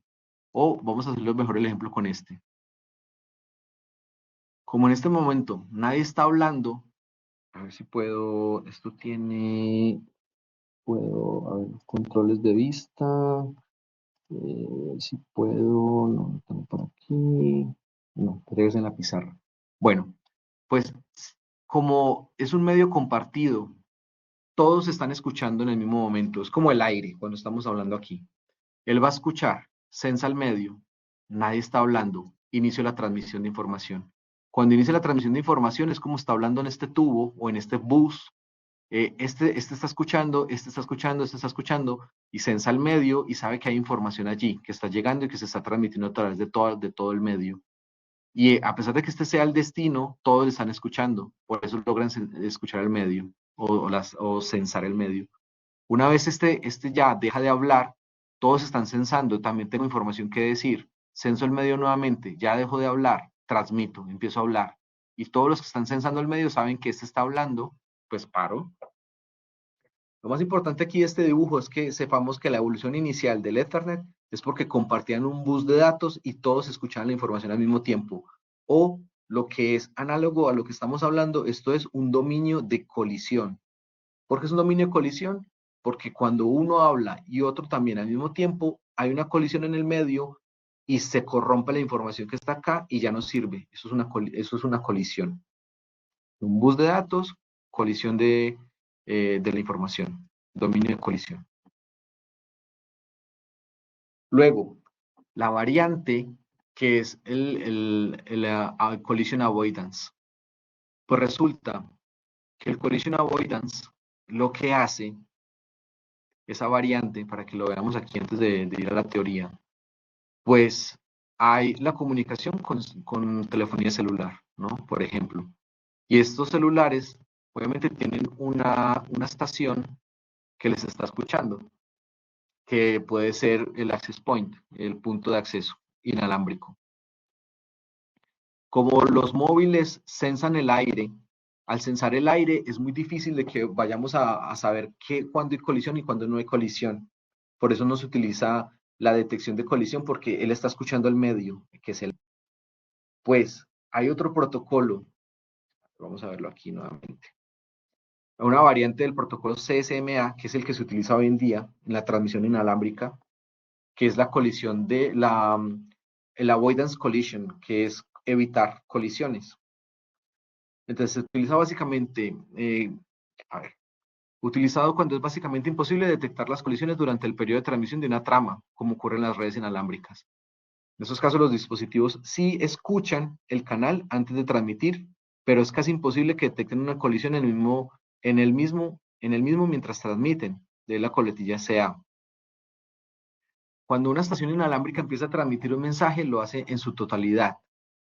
o vamos a hacerlo mejor el ejemplo con este. Como en este momento nadie está hablando, a ver si puedo, esto tiene, puedo, a ver, controles de vista, si puedo, no lo tengo por aquí, no, pero es en la pizarra. Bueno, pues como es un medio compartido, todos están escuchando en el mismo momento, es como el aire cuando estamos hablando aquí. Él va a escuchar, sensa el medio, nadie está hablando, inicio la transmisión de información. Cuando inicia la transmisión de información es como está hablando en este tubo o en este bus. Este está escuchando, este está escuchando, y sensa el medio y sabe que hay información allí, que está llegando y que se está transmitiendo a través de todo el medio. Y a pesar de que este sea el destino, todos le están escuchando, por eso logran escuchar el medio o sensar el medio. Una vez este ya deja de hablar, todos están sensando, también tengo información que decir, senso el medio nuevamente, ya dejo de hablar, transmito, empiezo a hablar. Y todos los que están sensando el medio saben que este está hablando, pues paro. Lo más importante aquí de este dibujo es que sepamos que la evolución inicial del Ethernet es porque compartían un bus de datos y todos escuchaban la información al mismo tiempo. O lo que es análogo a lo que estamos hablando, esto es un dominio de colisión. ¿Por qué es un dominio de colisión? Porque cuando uno habla y otro también al mismo tiempo, hay una colisión en el medio y se corrompe la información que está acá y ya no sirve. Eso es una colisión. Un bus de datos, colisión de la información, dominio de colisión. Luego, la variante que es el collision avoidance. Pues resulta que el collision avoidance lo que hace, esa variante, para que lo veamos aquí antes de ir a la teoría, pues hay la comunicación con telefonía celular, ¿no? Por ejemplo. Y estos celulares obviamente tienen una estación que les está escuchando, que puede ser el access point, el punto de acceso inalámbrico. Como los móviles sensan el aire, al censar el aire es muy difícil de que vayamos a saber cuándo hay colisión y cuándo no hay colisión. Por eso no se utiliza la detección de colisión, porque él está escuchando el medio, que es el... Pues hay otro protocolo, vamos a verlo aquí nuevamente. Una variante del protocolo CSMA, que es el que se utiliza hoy en día en la transmisión inalámbrica, que es la colisión de el avoidance collision, que es evitar colisiones. Entonces se utiliza básicamente, utilizado cuando es básicamente imposible detectar las colisiones durante el periodo de transmisión de una trama, como ocurre en las redes inalámbricas. En esos casos los dispositivos sí escuchan el canal antes de transmitir, pero es casi imposible que detecten una colisión en el mismo mientras transmiten, de la coletilla CA. Cuando una estación inalámbrica empieza a transmitir un mensaje, lo hace en su totalidad,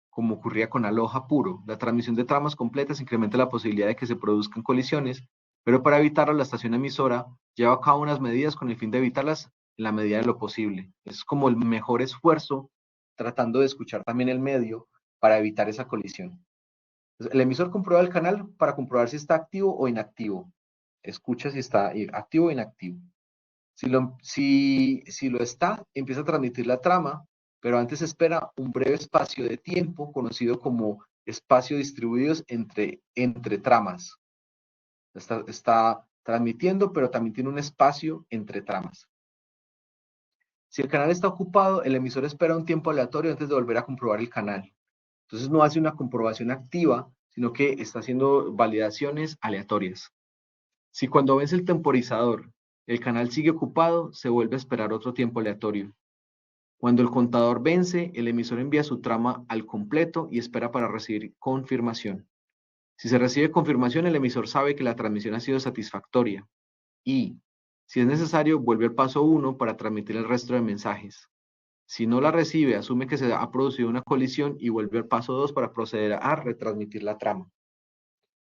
como ocurría con Aloha Puro. La transmisión de tramas completas incrementa la posibilidad de que se produzcan colisiones, pero para evitarlo, la estación emisora lleva a cabo unas medidas con el fin de evitarlas en la medida de lo posible. Es como el mejor esfuerzo, tratando de escuchar también el medio para evitar esa colisión. Entonces, el emisor comprueba el canal para comprobar si está activo o inactivo. Escucha si está activo o inactivo. Si lo está, empieza a transmitir la trama, pero antes espera un breve espacio de tiempo conocido como espacio distribuidos entre tramas. Está transmitiendo, pero también tiene un espacio entre tramas. Si el canal está ocupado, el emisor espera un tiempo aleatorio antes de volver a comprobar el canal. Entonces no hace una comprobación activa, sino que está haciendo validaciones aleatorias. Si cuando vence el temporizador el canal sigue ocupado, se vuelve a esperar otro tiempo aleatorio. Cuando el contador vence, el emisor envía su trama al completo y espera para recibir confirmación. Si se recibe confirmación, el emisor sabe que la transmisión ha sido satisfactoria y, si es necesario, vuelve al paso 1 para transmitir el resto de mensajes. Si no la recibe, asume que se ha producido una colisión y vuelve al paso 2 para proceder a retransmitir la trama.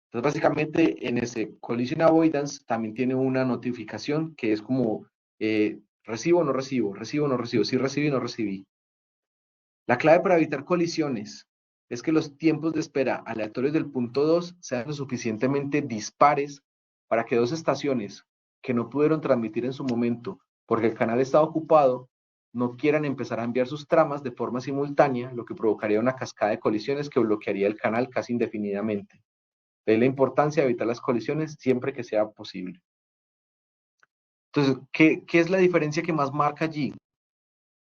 Entonces, básicamente, en ese collision avoidance también tiene una notificación que es como recibo o no recibo, recibo o no recibo, sí recibí o no recibí. La clave para evitar colisiones es que los tiempos de espera aleatorios del punto 2 sean lo suficientemente dispares para que dos estaciones que no pudieron transmitir en su momento porque el canal estaba ocupado no quieran empezar a enviar sus tramas de forma simultánea, lo que provocaría una cascada de colisiones que bloquearía el canal casi indefinidamente. De ahí la importancia de evitar las colisiones siempre que sea posible. Entonces, ¿qué es la diferencia que más marca allí?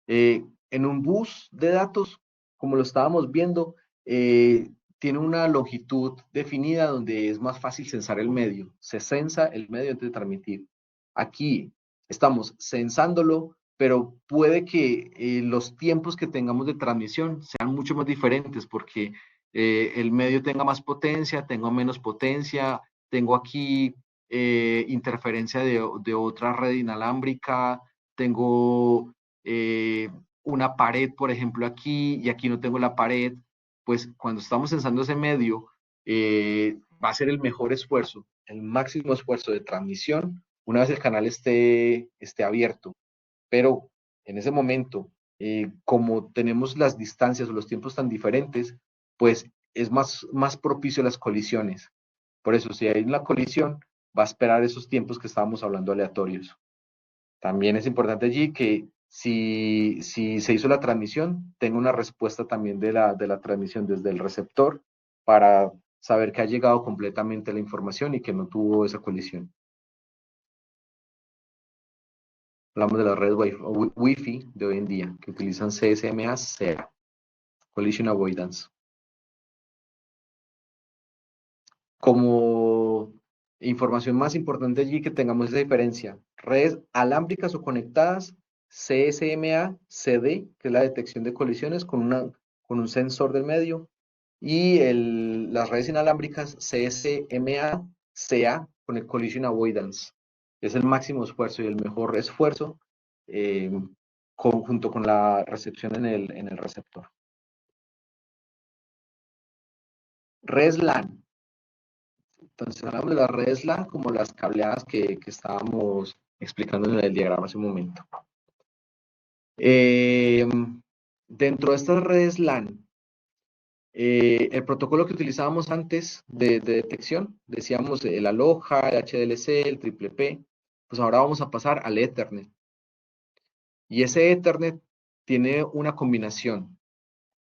En un bus de datos, como lo estábamos viendo, tiene una longitud definida donde es más fácil censar el medio. Se censa el medio antes de transmitir. Aquí estamos censándolo, pero puede que los tiempos que tengamos de transmisión sean mucho más diferentes porque el medio tenga más potencia, tenga menos potencia, tengo aquí interferencia de otra red inalámbrica, tengo una pared, por ejemplo, aquí, y aquí no tengo la pared. Pues cuando estamos censando ese medio, va a ser el mejor esfuerzo, el máximo esfuerzo de transmisión una vez el canal esté abierto. Pero en ese momento, como tenemos las distancias o los tiempos tan diferentes, pues es más propicio a las colisiones. Por eso, si hay una colisión, va a esperar esos tiempos que estábamos hablando aleatorios. También es importante allí que si se hizo la transmisión, tenga una respuesta también de la transmisión desde el receptor para saber que ha llegado completamente la información y que no tuvo esa colisión. Hablamos de las redes Wi-Fi de hoy en día, que utilizan CSMA, CA, Collision Avoidance. Como información más importante allí que tengamos esa diferencia, redes alámbricas o conectadas, CSMA, CD, que es la detección de colisiones con un sensor del medio, y las redes inalámbricas, CSMA, CA, con el Collision Avoidance. Es el máximo esfuerzo y el mejor esfuerzo junto con la recepción en el receptor. Redes LAN. Entonces hablamos de las redes LAN como las cableadas que estábamos explicando en el diagrama hace un momento. Dentro de estas redes LAN, el protocolo que utilizábamos antes de detección, decíamos el Aloha, el HDLC, el Triple P, pues ahora vamos a pasar al Ethernet. Y ese Ethernet tiene una combinación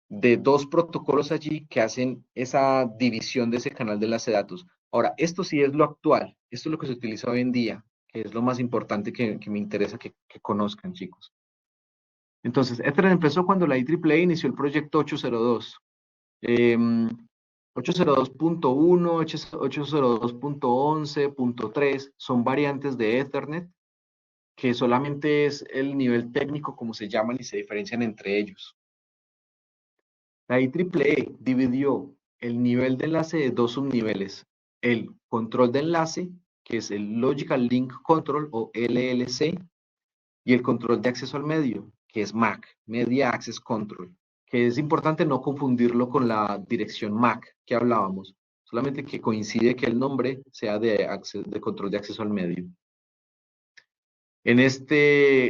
de dos protocolos allí que hacen esa división de ese canal de enlace de datos. Ahora, esto sí es lo actual, esto es lo que se utiliza hoy en día, que es lo más importante que me interesa que conozcan, chicos. Entonces, Ethernet empezó cuando la IEEE inició el proyecto 802. 802.1, 802.11.3 son variantes de Ethernet que solamente es el nivel técnico como se llaman y se diferencian entre ellos. La IEEE dividió el nivel de enlace de dos subniveles, el control de enlace, que es el Logical Link Control o LLC, y el control de acceso al medio, que es MAC, Media Access Control, que es importante no confundirlo con la dirección MAC que hablábamos, solamente que coincide que el nombre sea de control de acceso al medio. En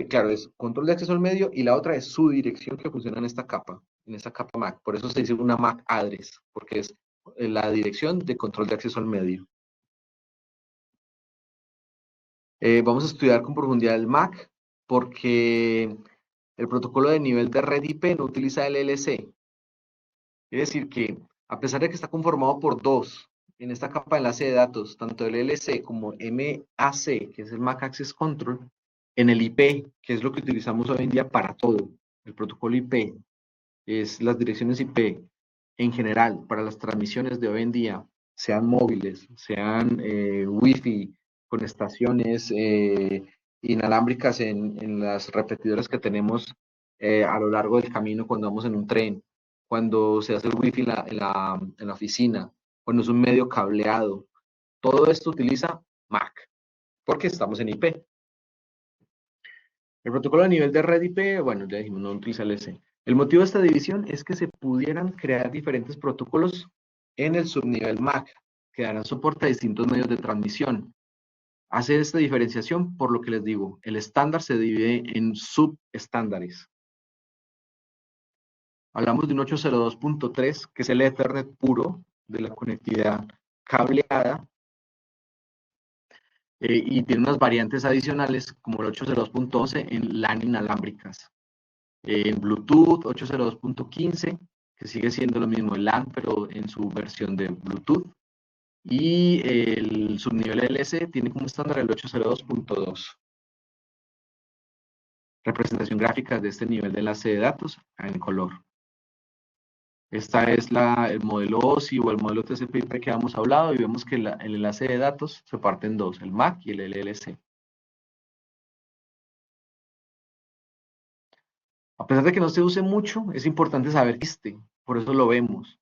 claro, es control de acceso al medio y la otra es su dirección que funciona en esta capa MAC. Por eso se dice una MAC address, porque es la dirección de control de acceso al medio. Vamos a estudiar con profundidad el MAC, porque el protocolo de nivel de red IP no utiliza el LLC. Quiere decir que, a pesar de que está conformado por dos, en esta capa de enlace de datos, tanto el LLC como MAC, que es el MAC Access Control, en el IP, que es lo que utilizamos hoy en día para todo, el protocolo IP, es las direcciones IP en general para las transmisiones de hoy en día, sean móviles, sean Wi-Fi, con estaciones inalámbricas en las repetidoras que tenemos a lo largo del camino cuando vamos en un tren, cuando se hace el Wi-Fi en la oficina, cuando es un medio cableado. Todo esto utiliza MAC, porque estamos en IP. El protocolo a nivel de red IP, bueno, ya dijimos, no utiliza LC. El motivo de esta división es que se pudieran crear diferentes protocolos en el subnivel MAC, que darán soporte a distintos medios de transmisión. Hace esta diferenciación, por lo que les digo, el estándar se divide en subestándares. Hablamos de un 802.3, que es el Ethernet puro, de la conectividad cableada, y tiene unas variantes adicionales, como el 802.11 en LAN inalámbricas. En Bluetooth 802.15, que sigue siendo lo mismo el LAN, pero en su versión de Bluetooth. Y el subnivel LS tiene como estándar el 802.2. Representación gráfica de este nivel de enlace de datos en color. Esta es el modelo OSI o el modelo TCP/IP que hemos hablado y vemos que el enlace de datos se parte en dos, el MAC y el LLC. A pesar de que no se use mucho, es importante saber que existe, por eso lo vemos.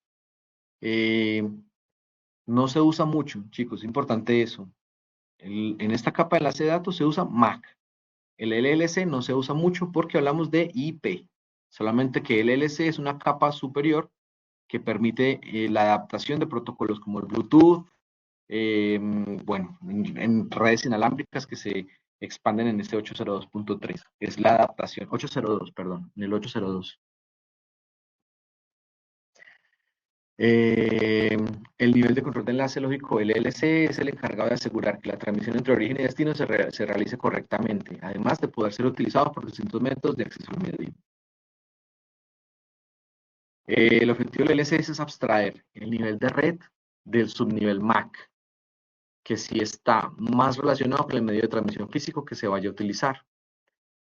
No se usa mucho, chicos, es importante eso. En esta capa de enlace de datos se usa MAC. El LLC no se usa mucho porque hablamos de IP. Solamente que el LLC es una capa superior que permite la adaptación de protocolos como el Bluetooth, bueno, en redes inalámbricas que se expanden en este 802.3. Es la adaptación, 802, perdón, en el 802. El nivel de control de enlace lógico LLC es el encargado de asegurar que la transmisión entre origen y destino se realice correctamente, además de poder ser utilizado por distintos métodos de acceso al medio. El objetivo del LLC es abstraer el nivel de red del subnivel MAC, que sí está más relacionado con el medio de transmisión físico que se vaya a utilizar.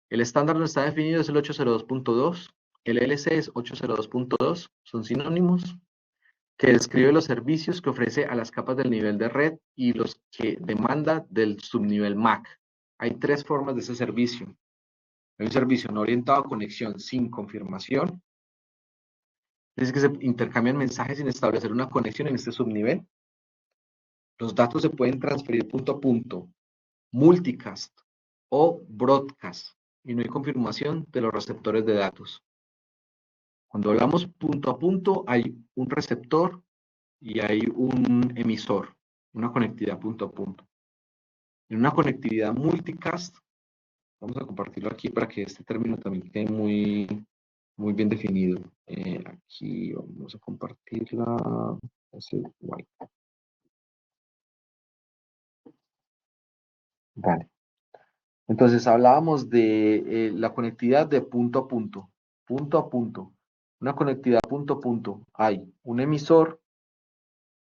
El estándar no está definido, es el 802.2, el LLC es 802.2, son sinónimos, que describe los servicios que ofrece a las capas del nivel de red y los que demanda del subnivel MAC. Hay tres formas de ese servicio. Hay un servicio no orientado a conexión sin confirmación, es que se intercambian mensajes sin establecer una conexión en este subnivel. Los datos se pueden transferir punto a punto, multicast o broadcast, y no hay confirmación de los receptores de datos. Cuando hablamos punto a punto, hay un receptor y hay un emisor, una conectividad punto a punto. En una conectividad multicast, vamos a compartirlo aquí para que este término también quede muy bien definido. Aquí vamos a compartirla. Vale. Entonces hablábamos de la conectividad de punto a punto. Punto a punto. Una conectividad punto a punto. Hay un emisor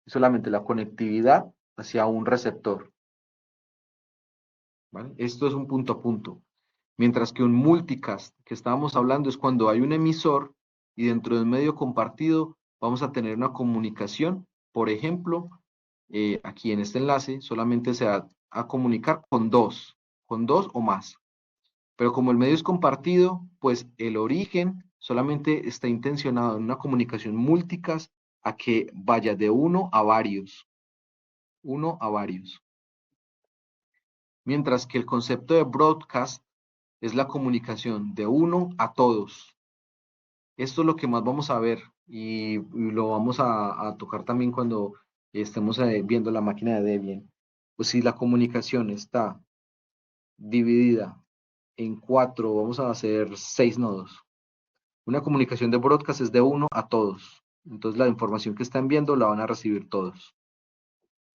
y solamente la conectividad hacia un receptor. ¿Vale? Esto es un punto a punto. Mientras que un multicast que estábamos hablando es cuando hay un emisor y dentro de un medio compartido vamos a tener una comunicación. Por ejemplo, aquí en este enlace solamente se va a comunicar con dos o más. Pero como el medio es compartido, pues el origen solamente está intencionado en una comunicación multicast a que vaya de uno a varios. Uno a varios. Mientras que el concepto de broadcast es la comunicación de uno a todos. Esto es lo que más vamos a ver y lo vamos a tocar también cuando estemos viendo la máquina de Debian. Pues si la comunicación está dividida en 4, vamos a hacer 6 nodos. Una comunicación de broadcast es de uno a todos. Entonces la información que están viendo la van a recibir todos.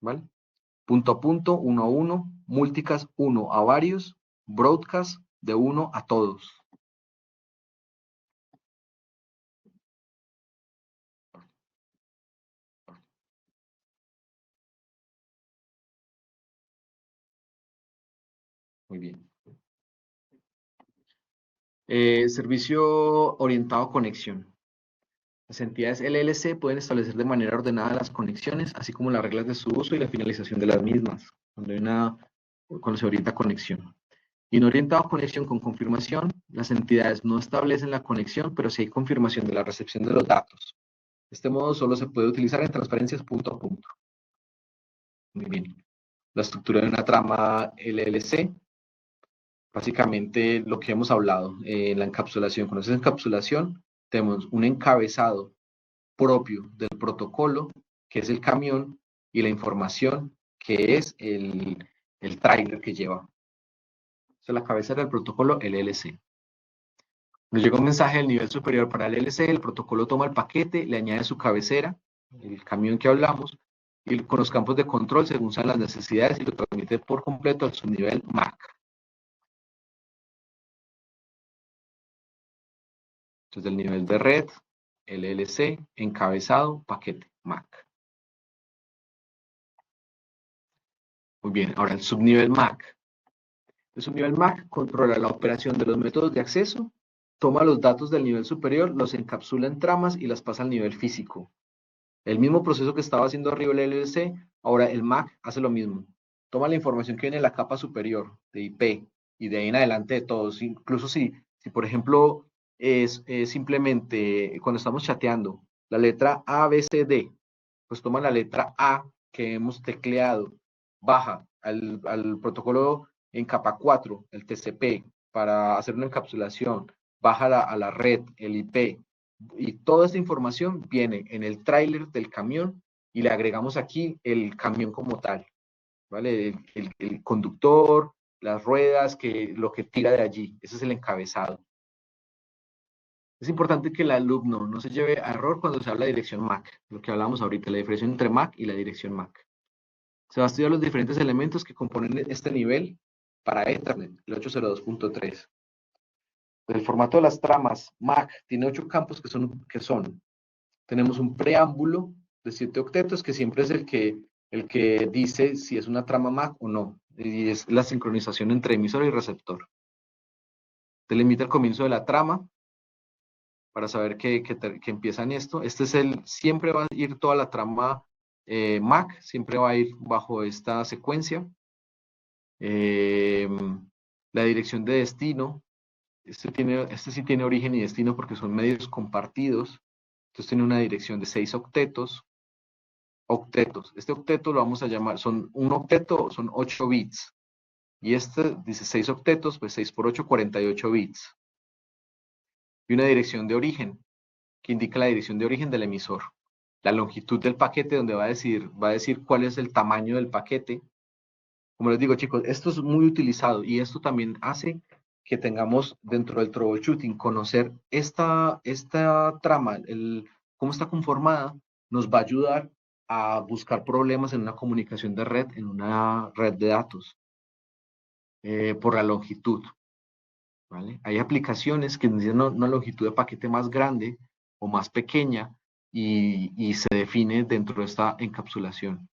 ¿Vale? Punto a punto, uno a uno, multicast uno a varios, broadcast de uno a todos. Muy bien. Servicio orientado a conexión. Las entidades LLC pueden establecer de manera ordenada las conexiones, así como las reglas de su uso y la finalización de las mismas, cuando se orienta a conexión. Y no orientado a conexión con confirmación, las entidades no establecen la conexión, pero sí hay confirmación de la recepción de los datos. De este modo solo se puede utilizar en transparencias punto a punto. Muy bien. La estructura de una trama LLC, básicamente lo que hemos hablado, la encapsulación. Con esa encapsulación tenemos un encabezado propio del protocolo, que es el camión, y la información, que es el tráiler que lleva. Esa es la cabecera del protocolo LLC. Nos llega un mensaje del nivel superior para el LLC, el protocolo toma el paquete, le añade su cabecera, el camión que hablamos, y con los campos de control según sean las necesidades y lo transmite por completo al subnivel MAC. Entonces, el nivel de red, LLC, encabezado, paquete, MAC. Muy bien, ahora el subnivel MAC. El subnivel MAC controla la operación de los métodos de acceso, toma los datos del nivel superior, los encapsula en tramas y las pasa al nivel físico. El mismo proceso que estaba haciendo arriba el LLC, ahora el MAC hace lo mismo. Toma la información que viene en la capa superior de IP y de ahí en adelante de todos. Incluso si por ejemplo, es simplemente cuando estamos chateando, la letra A, B, C, D, pues toma la letra A que hemos tecleado, baja al protocolo en capa 4, el TCP, para hacer una encapsulación, baja a la red, el IP, y toda esta información viene en el tráiler del camión y le agregamos aquí el camión como tal, ¿vale? El conductor, las ruedas, lo que tira de allí, ese es el encabezado. Es importante que el alumno no se lleve a error cuando se habla de dirección MAC, lo que hablamos ahorita, la diferencia entre MAC y la dirección MAC. Se va a estudiar los diferentes elementos que componen este nivel para Ethernet, el 802.3. El formato de las tramas MAC tiene 8 campos que son, tenemos un preámbulo de 7 octetos que siempre es el que dice si es una trama MAC o no, y es la sincronización entre emisor y receptor. Delimita el comienzo de la trama para saber que empieza en esto. Siempre va a ir toda la trama MAC, siempre va a ir bajo esta secuencia. La dirección de destino, este sí tiene origen y destino porque son medios compartidos. Entonces tiene una dirección de 6 octetos. Este octeto lo vamos a llamar, un octeto son 8 bits. Y este dice 6 octetos, pues 6 por 8, 48 bits. Y una dirección de origen, que indica la dirección de origen del emisor. La longitud del paquete, donde va a decir cuál es el tamaño del paquete. Como les digo, chicos, esto es muy utilizado y esto también hace que tengamos dentro del troubleshooting, conocer esta trama, cómo está conformada, nos va a ayudar a buscar problemas en una comunicación de red, en una red de datos, por la longitud. ¿Vale? Hay aplicaciones que necesitan una longitud de paquete más grande o más pequeña y se define dentro de esta encapsulación.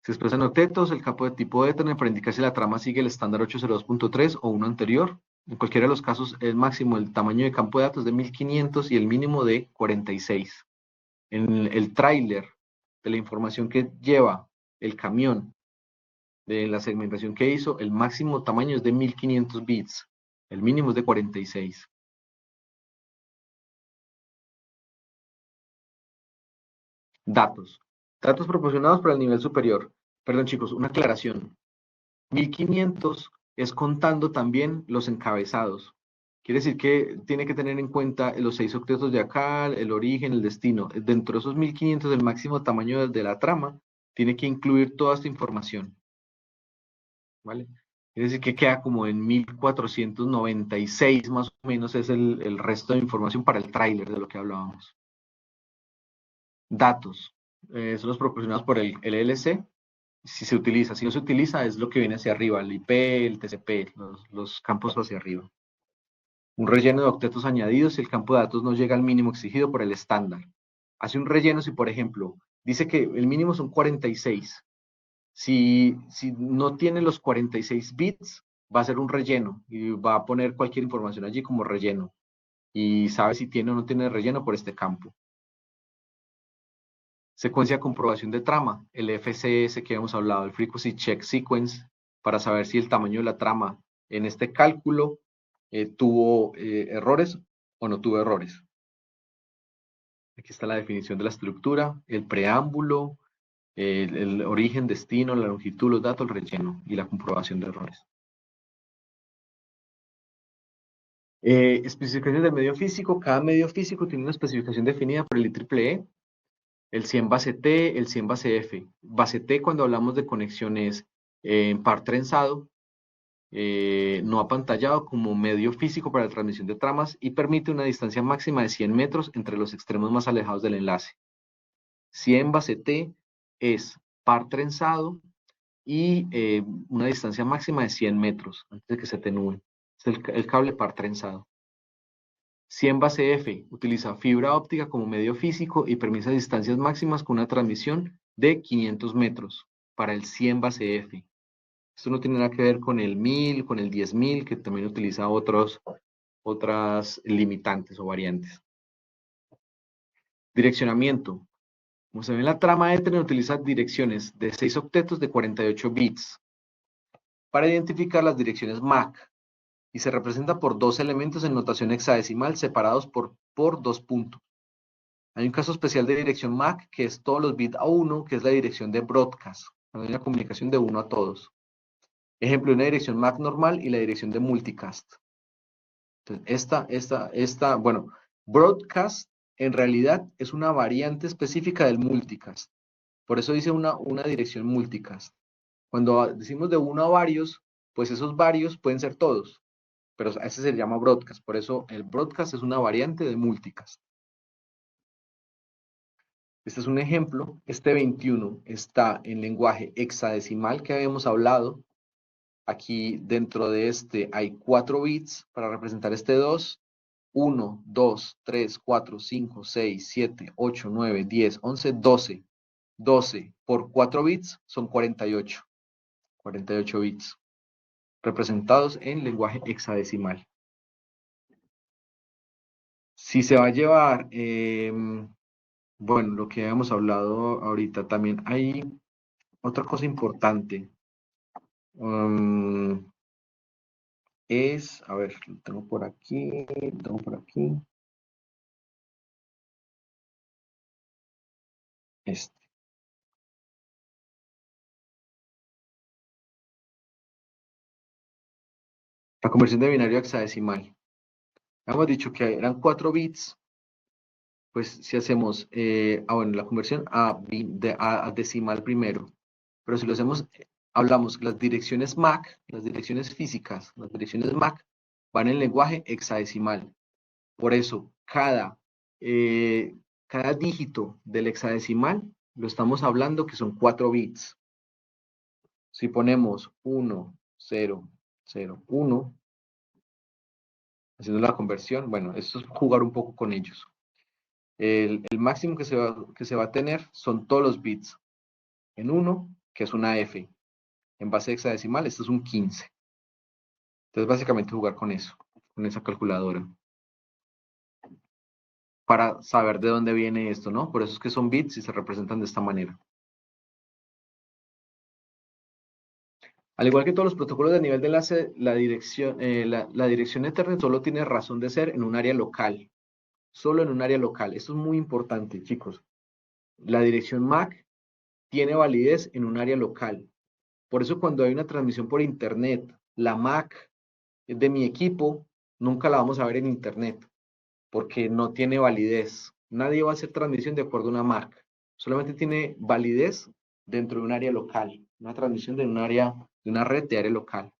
Se expresa en octetos, el campo de tipo Ethernet para indicar si la trama sigue el estándar 802.3 o uno anterior. En cualquiera de los casos, el máximo del tamaño de campo de datos es de 1500 y el mínimo de 46. En el tráiler de la información que lleva el camión, de la segmentación que hizo, el máximo tamaño es de 1500 bits, el mínimo es de 46. Datos. Datos proporcionados para el nivel superior. Perdón, chicos, una aclaración. 1500 es contando también los encabezados. Quiere decir que tiene que tener en cuenta los 6 octetos de acá, el origen, el destino. Dentro de esos 1500, el máximo tamaño de la trama tiene que incluir toda esta información. ¿Vale? Quiere decir que queda como en 1496 más o menos es el resto de información para el tráiler de lo que hablábamos. Datos. Son los proporcionados por el LLC. Si se utiliza, si no se utiliza, es lo que viene hacia arriba, el IP, el TCP, los campos hacia arriba. Un relleno de octetos añadidos si el campo de datos no llega al mínimo exigido por el estándar. Hace un relleno si, por ejemplo, dice que el mínimo son 46. Si no tiene los 46 bits, va a hacer un relleno y va a poner cualquier información allí como relleno. Y sabe si tiene o no tiene relleno por este campo. Secuencia de comprobación de trama, el FCS que hemos hablado, el Frequency Check Sequence, para saber si el tamaño de la trama en este cálculo tuvo errores o no tuvo errores. Aquí está la definición de la estructura, el preámbulo, el origen, destino, la longitud, los datos, el relleno y la comprobación de errores. Especificaciones del medio físico. Cada medio físico tiene una especificación definida por el IEEE. El 100 base T, el 100 base F. Base T cuando hablamos de conexiones en par trenzado, no apantallado como medio físico para la transmisión de tramas y permite una distancia máxima de 100 metros entre los extremos más alejados del enlace. 100 base T es par trenzado y una distancia máxima de 100 metros antes de que se atenúe. Es el cable par trenzado. 100 base F utiliza fibra óptica como medio físico y permite distancias máximas con una transmisión de 500 metros para el 100 base F. Esto no tiene nada que ver con el 1000, con el 10000, que también utiliza otras limitantes o variantes. Direccionamiento. Como se ve en la trama Ethernet, utiliza direcciones de 6 octetos de 48 bits para identificar las direcciones MAC y se representa por 2 elementos en notación hexadecimal separados por 2 puntos. Hay un caso especial de dirección MAC que es todos los bits a 1, que es la dirección de broadcast, hay una comunicación de 1 a todos. Ejemplo, una dirección MAC normal y la dirección de multicast. Entonces, bueno, broadcast en realidad es una variante específica del multicast. Por eso dice una dirección multicast. Cuando decimos de 1 a varios, pues esos varios pueden ser todos. pero a ese se le llama broadcast. Por eso el broadcast es una variante de multicast. Este es un ejemplo. Este 21 está en lenguaje hexadecimal que habíamos hablado. Aquí dentro de este hay 4 bits para representar este 2. 1, 2, 3, 4, 5, 6, 7, 8, 9, 10, 11, 12. 12 por 4 bits son 48. 48 bits representados en lenguaje hexadecimal. Si se va a llevar, bueno, lo que habíamos hablado ahorita, también hay otra cosa importante. Es, a ver, lo tengo por aquí, lo tengo por aquí. Este. La conversión de binario a hexadecimal. Hemos dicho que eran 4 bits, pues si hacemos, bueno, la conversión a decimal primero, pero si lo hacemos, hablamos las direcciones MAC, las direcciones físicas, las direcciones MAC van en lenguaje hexadecimal. Por eso, cada dígito del hexadecimal lo estamos hablando que son 4 bits. Si ponemos 1, 0, 0, 1, haciendo la conversión, bueno, esto es jugar un poco con ellos. El máximo que se va a tener son todos los bits. En 1, que es una F. En base hexadecimal, esto es un 15. Entonces, básicamente jugar con eso, con esa calculadora. Para saber de dónde viene esto, ¿no? Por eso es que son bits y se representan de esta manera. Al igual que todos los protocolos de nivel de enlace, la dirección Ethernet solo tiene razón de ser en un área local. Solo en un área local. Esto es muy importante, chicos. La dirección MAC tiene validez en un área local. Por eso cuando hay una transmisión por internet, la MAC de mi equipo, nunca la vamos a ver en internet, porque no tiene validez. Nadie va a hacer transmisión de acuerdo a una MAC. Solamente tiene validez dentro de un área local. Una transmisión de un área, de una red de área local.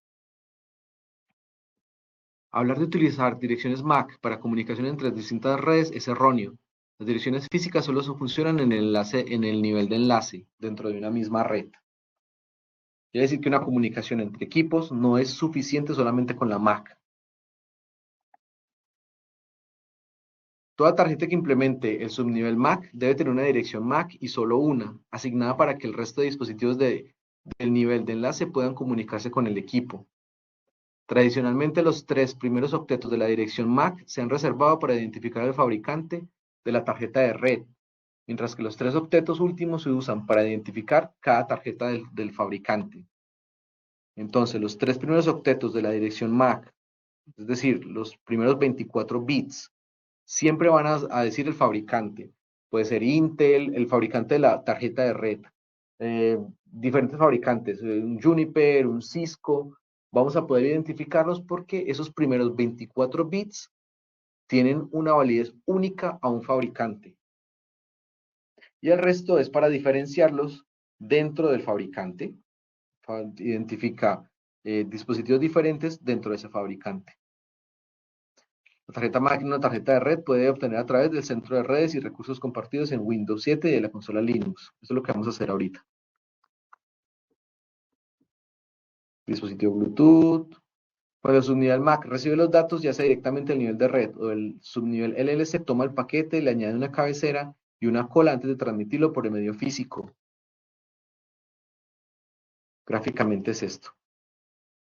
Hablar de utilizar direcciones MAC para comunicación entre distintas redes es erróneo. Las direcciones físicas solo funcionan en el nivel de enlace dentro de una misma red. Quiere decir que una comunicación entre equipos no es suficiente solamente con la MAC. Toda tarjeta que implemente el subnivel MAC debe tener una dirección MAC y solo una, asignada para que el resto de dispositivos del nivel de enlace puedan comunicarse con el equipo. Tradicionalmente, los 3 primeros octetos de la dirección MAC se han reservado para identificar al fabricante de la tarjeta de red, mientras que los 3 octetos últimos se usan para identificar cada tarjeta del fabricante. Entonces, los 3 primeros octetos de la dirección MAC, es decir, los primeros 24 bits, siempre van a decir el fabricante. Puede ser Intel, el fabricante de la tarjeta de red, diferentes fabricantes, un Juniper, un Cisco. Vamos a poder identificarlos porque esos primeros 24 bits tienen una validez única a un fabricante. Y el resto es para diferenciarlos dentro del fabricante. Identifica dispositivos diferentes dentro de ese fabricante. La tarjeta máquina, una tarjeta de red, puede obtener a través del centro de redes y recursos compartidos en Windows 7 y de la consola Linux. Eso es lo que vamos a hacer ahorita. Dispositivo Bluetooth. Cuando el subnivel MAC recibe los datos, ya sea directamente el nivel de red o el subnivel LLC, toma el paquete, le añade una cabecera y una cola antes de transmitirlo por el medio físico. Gráficamente es esto.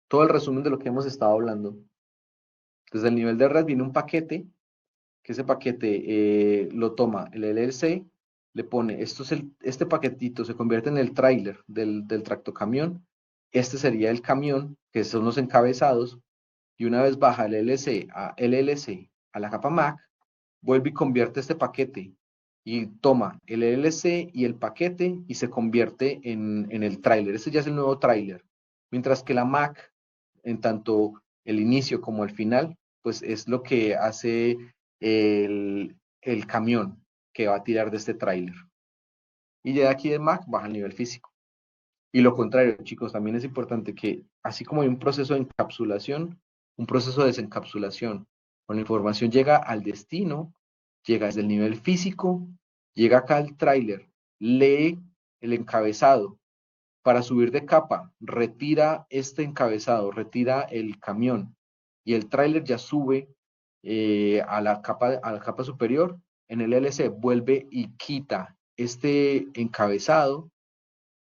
Todo el resumen de lo que hemos estado hablando. Desde el nivel de red viene un paquete, que ese paquete lo toma el LLC, le pone, este paquetito se convierte en el tráiler del tractocamión. Este sería el camión, que son los encabezados, y una vez baja el LLC a la capa MAC, vuelve y convierte este paquete y toma el LLC y el paquete y se convierte en el tráiler. Este ya es el nuevo tráiler. Mientras que la MAC, en tanto el inicio como el final, pues es lo que hace el camión que va a tirar de este tráiler. Y ya de aquí de MAC baja al nivel físico. Y lo contrario, chicos, también es importante que, así como hay un proceso de encapsulación, un proceso de desencapsulación. Cuando la información llega al destino, llega desde el nivel físico, llega acá al tráiler, lee el encabezado. Para subir de capa, retira este encabezado, retira el camión y el tráiler ya sube a la capa superior. En el LC vuelve y quita este encabezado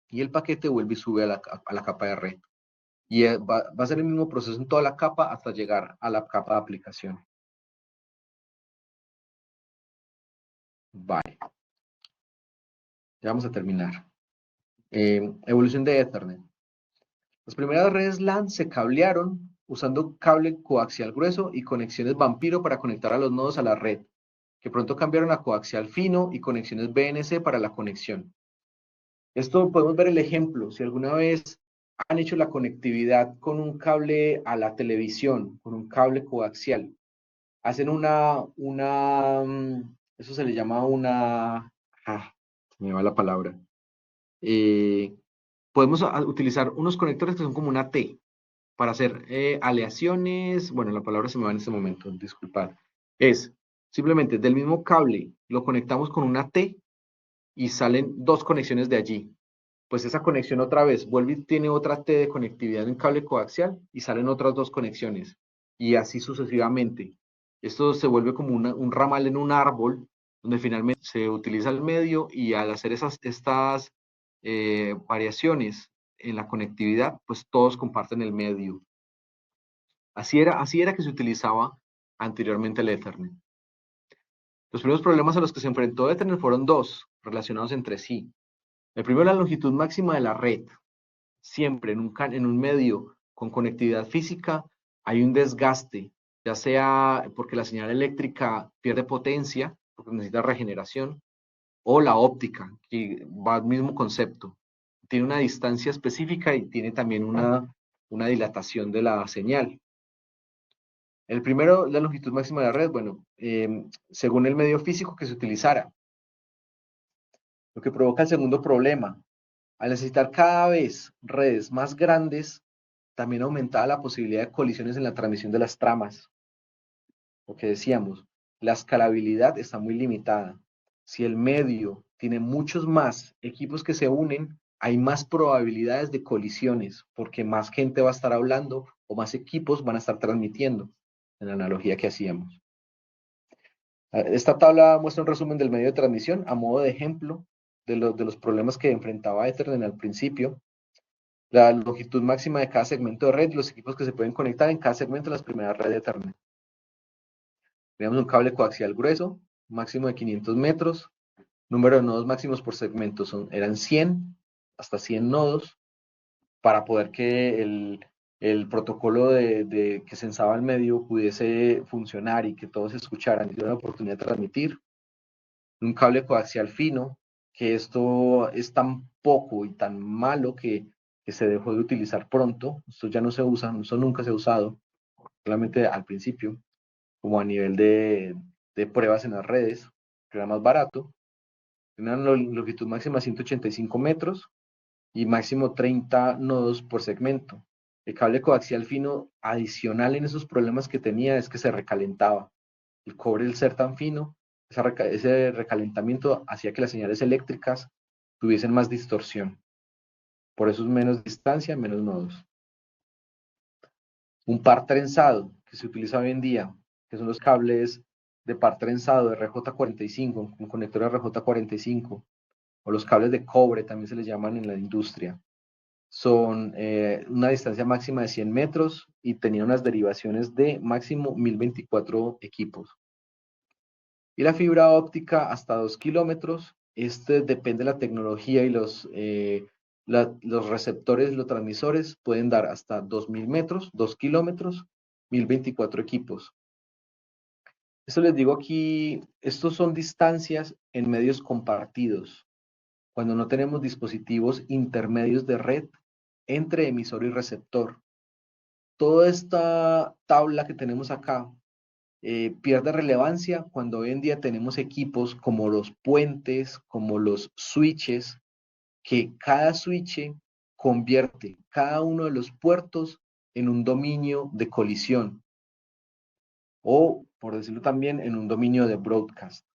y el paquete vuelve y sube a la capa de red. Y va a ser el mismo proceso en toda la capa hasta llegar a la capa de aplicación. Vale. Ya vamos a terminar. Evolución de Ethernet. Las primeras redes LAN se cablearon usando cable coaxial grueso y conexiones vampiro para conectar a los nodos a la red, que pronto cambiaron a coaxial fino y conexiones BNC para la conexión. Esto podemos ver el ejemplo, si alguna vez han hecho la conectividad con un cable a la televisión, con un cable coaxial, hacen eso se le llama me va la palabra. Podemos utilizar unos conectores que son como una T para hacer aleaciones. Bueno, la palabra se me va en este momento, disculpad. Es simplemente del mismo cable lo conectamos con una T y salen dos conexiones de allí. Pues esa conexión otra vez vuelve y tiene otra T de conectividad en cable coaxial y salen otras dos conexiones. Y así sucesivamente. Esto se vuelve como un ramal en un árbol, donde finalmente se utiliza el medio y al hacer estas variaciones en la conectividad, pues todos comparten el medio. Así era que se utilizaba anteriormente el Ethernet. Los primeros problemas a los que se enfrentó Ethernet fueron dos, relacionados entre sí. El primero, la longitud máxima de la red. Siempre en un medio con conectividad física hay un desgaste, ya sea porque la señal eléctrica pierde potencia, porque necesita regeneración, o la óptica, que va al mismo concepto. Tiene una distancia específica y tiene también una dilatación de la señal. El primero, la longitud máxima de la red, bueno, según el medio físico que se utilizara. Lo que provoca el segundo problema, al necesitar cada vez redes más grandes, también aumentaba la posibilidad de colisiones en la transmisión de las tramas. Lo que decíamos, la escalabilidad está muy limitada. Si el medio tiene muchos más equipos que se unen, hay más probabilidades de colisiones, porque más gente va a estar hablando o más equipos van a estar transmitiendo, en la analogía que hacíamos. Esta tabla muestra un resumen del medio de transmisión a modo de ejemplo de los problemas que enfrentaba Ethernet al principio. La longitud máxima de cada segmento de red y los equipos que se pueden conectar en cada segmento de las primeras redes de Ethernet. Tenemos un cable coaxial grueso, máximo de 500 metros. Número de nodos máximos por segmento eran 100, hasta 100 nodos, para poder que el protocolo que censaba el medio pudiese funcionar y que todos escucharan y tuvieran la oportunidad de transmitir. Un cable coaxial fino, que esto es tan poco y tan malo que se dejó de utilizar pronto. Esto ya no se usa, esto nunca se ha usado, solamente al principio, como a nivel de pruebas en las redes, que era más barato. Tiene una longitud máxima de 185 metros y máximo 30 nodos por segmento. El cable coaxial fino adicional en esos problemas que tenía es que se recalentaba. El cobre, al ser tan fino, ese recalentamiento hacía que las señales eléctricas tuviesen más distorsión. Por eso es menos distancia, menos nodos. Un par trenzado que se utiliza hoy en día, que son los cables de par trenzado de RJ45, con conector RJ45, o los cables de cobre, también se les llaman en la industria. Son una distancia máxima de 100 metros y tenía unas derivaciones de máximo 1024 equipos. Y la fibra óptica hasta 2 kilómetros, depende de la tecnología y los receptores, los transmisores pueden dar hasta 2000 metros, 2 kilómetros, 1024 equipos. Esto les digo aquí, estos son distancias en medios compartidos, cuando no tenemos dispositivos intermedios de red entre emisor y receptor. Toda esta tabla que tenemos acá pierde relevancia cuando hoy en día tenemos equipos como los puentes, como los switches, que cada switch convierte cada uno de los puertos en un dominio de colisión o, por decirlo también, en un dominio de broadcast.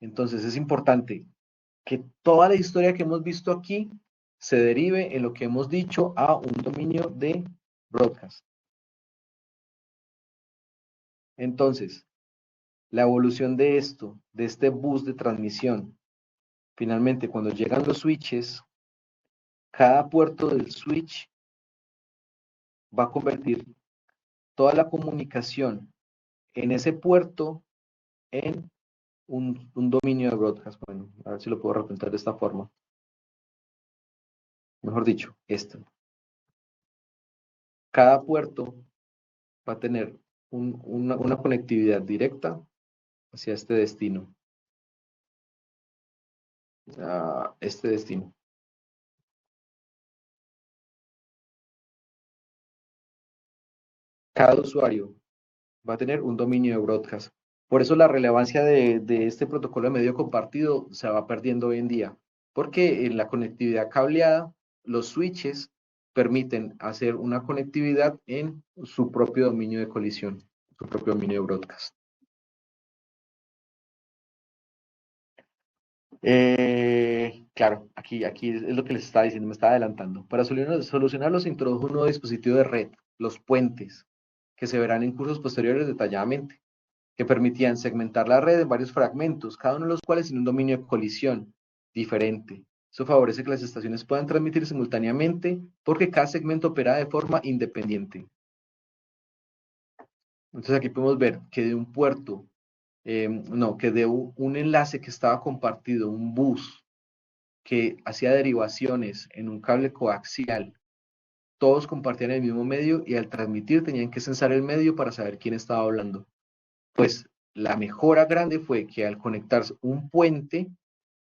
Entonces es importante que toda la historia que hemos visto aquí se derive en lo que hemos dicho a un dominio de broadcast. Entonces, la evolución de esto, de este bus de transmisión, finalmente cuando llegan los switches, cada puerto del switch va a convertir toda la comunicación en ese puerto en un dominio de broadcast. Bueno, a ver si lo puedo representar de esta forma. Mejor dicho, esto. Cada puerto va a tener una conectividad directa hacia este destino. Este destino. Cada usuario va a tener un dominio de broadcast. Por eso la relevancia de este protocolo de medio compartido se va perdiendo hoy en día, porque en la conectividad cableada, los switches permiten hacer una conectividad en su propio dominio de colisión, su propio dominio de broadcast. Claro, aquí es lo que les estaba diciendo, me estaba adelantando. Para solucionarlo se introdujo un nuevo dispositivo de red, los puentes, que se verán en cursos posteriores detalladamente, que permitían segmentar la red en varios fragmentos, cada uno de los cuales en un dominio de colisión diferente. Eso favorece que las estaciones puedan transmitir simultáneamente porque cada segmento opera de forma independiente. Entonces aquí podemos ver que de un puerto, que de un enlace que estaba compartido, un bus que hacía derivaciones en un cable coaxial, todos compartían el mismo medio y al transmitir tenían que censar el medio para saber quién estaba hablando. Pues la mejora grande fue que al conectarse un puente,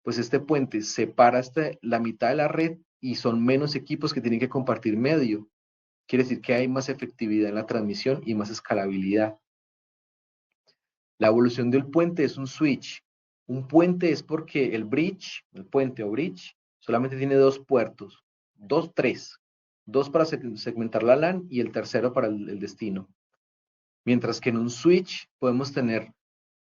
pues este puente separa la mitad de la red y son menos equipos que tienen que compartir medio. Quiere decir que hay más efectividad en la transmisión y más escalabilidad. La evolución del puente es un switch. Un puente es porque el puente o bridge, solamente tiene dos puertos, tres. Dos para segmentar la LAN y el tercero para el destino. Mientras que en un switch podemos tener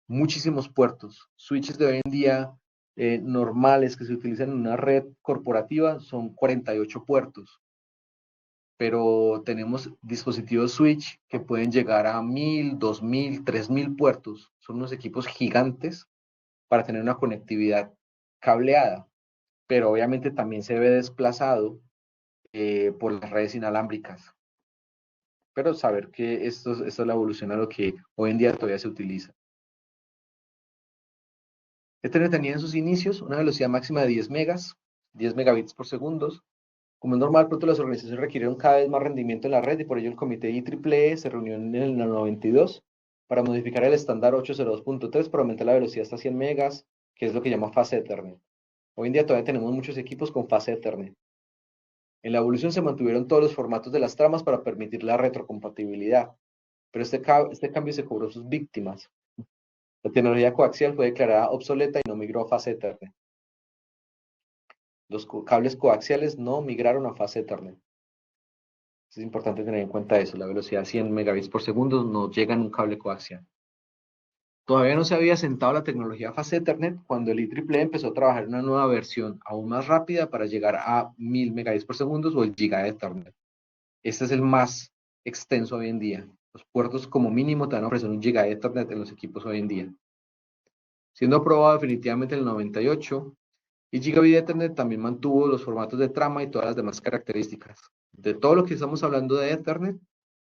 muchísimos puertos. Switches de hoy en día normales que se utilizan en una red corporativa son 48 puertos. Pero tenemos dispositivos switch que pueden llegar a 1000, 2000, 3000 puertos. Son unos equipos gigantes para tener una conectividad cableada, pero obviamente también se ve desplazado por las redes inalámbricas. Pero saber que esto es la evolución a lo que hoy en día todavía se utiliza. Ethernet tenía en sus inicios una velocidad máxima de 10 megas, 10 megabits por segundo. Como es normal, pronto las organizaciones requirieron cada vez más rendimiento en la red y por ello el comité IEEE se reunió en el 92 para modificar el estándar 802.3 para aumentar la velocidad hasta 100 megas, que es lo que llama fase Ethernet. Hoy en día todavía tenemos muchos equipos con fase Ethernet. En la evolución se mantuvieron todos los formatos de las tramas para permitir la retrocompatibilidad, pero este cambio se cobró sus víctimas. La tecnología coaxial fue declarada obsoleta y no migró a fase Ethernet. Los cables coaxiales no migraron a fase Ethernet. Es importante tener en cuenta eso, la velocidad 100 megabits por segundo no llega en un cable coaxial. Todavía no se había sentado la tecnología fase Ethernet cuando el IEEE empezó a trabajar en una nueva versión aún más rápida para llegar a 1000 megabits por segundo o el Giga Ethernet. Este es el más extenso hoy en día. Los puertos como mínimo te van a ofrecer un Giga Ethernet en los equipos hoy en día. Siendo aprobado definitivamente en el 98, y Gigabit Ethernet también mantuvo los formatos de trama y todas las demás características. De todo lo que estamos hablando de Ethernet,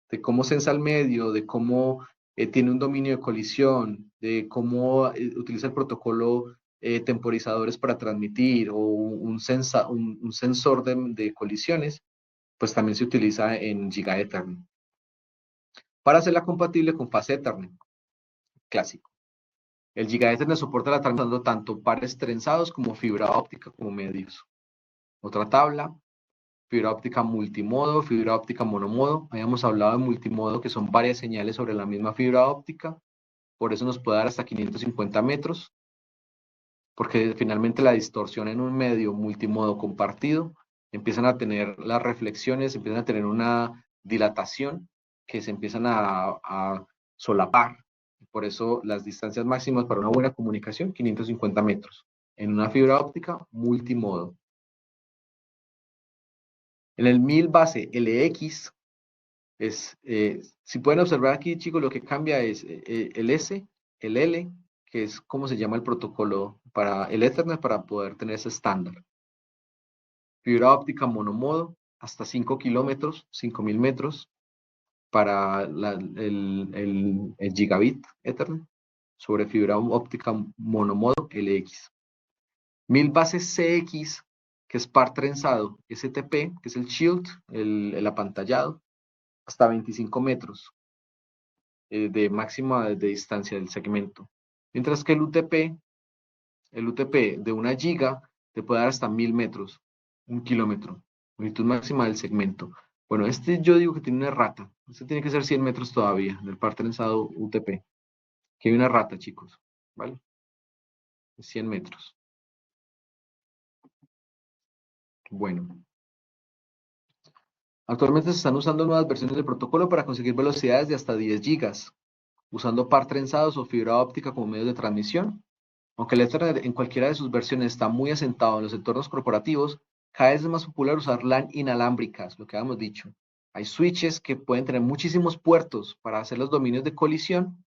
de cómo sensa el medio, de cómo tiene un dominio de colisión, de cómo utiliza el protocolo temporizadores para transmitir o un sensor de colisiones, pues también se utiliza en Giga Ethernet. Para hacerla compatible con fase Ethernet, clásico. El Giga Ethernet soporta la transmisión tanto pares trenzados como fibra óptica como medios. Otra tabla, fibra óptica multimodo, fibra óptica monomodo. Habíamos hablado de multimodo, que son varias señales sobre la misma fibra óptica. Por eso nos puede dar hasta 550 metros, porque finalmente la distorsión en un medio multimodo compartido empiezan a tener las reflexiones, empiezan a tener una dilatación que se empiezan a solapar. Por eso las distancias máximas para una buena comunicación, 550 metros. En una fibra óptica multimodo. En el 1000 base LX, si pueden observar aquí, chicos, lo que cambia es el S, el L, que es como se llama el protocolo para el Ethernet para poder tener ese estándar. Fibra óptica monomodo, hasta 5 kilómetros, 5000 metros, para el gigabit Ethernet, sobre fibra óptica monomodo LX. 1000 bases CX, que es par trenzado, STP, que es el shield, el apantallado, hasta 25 metros de máxima de distancia del segmento. Mientras que el UTP de 1 giga te puede dar hasta 1000 metros, 1 kilómetro, longitud máxima del segmento. Bueno, este yo digo que tiene una errata. Este tiene que ser 100 metros todavía, del par trenzado UTP. Que hay una errata, chicos, ¿vale? 100 metros. Bueno. Actualmente se están usando nuevas versiones del protocolo para conseguir velocidades de hasta 10 gigas, usando par trenzados o fibra óptica como medios de transmisión. Aunque el Ethernet en cualquiera de sus versiones está muy asentado en los entornos corporativos, cada vez es más popular usar LAN inalámbricas, lo que habíamos dicho. Hay switches que pueden tener muchísimos puertos para hacer los dominios de colisión,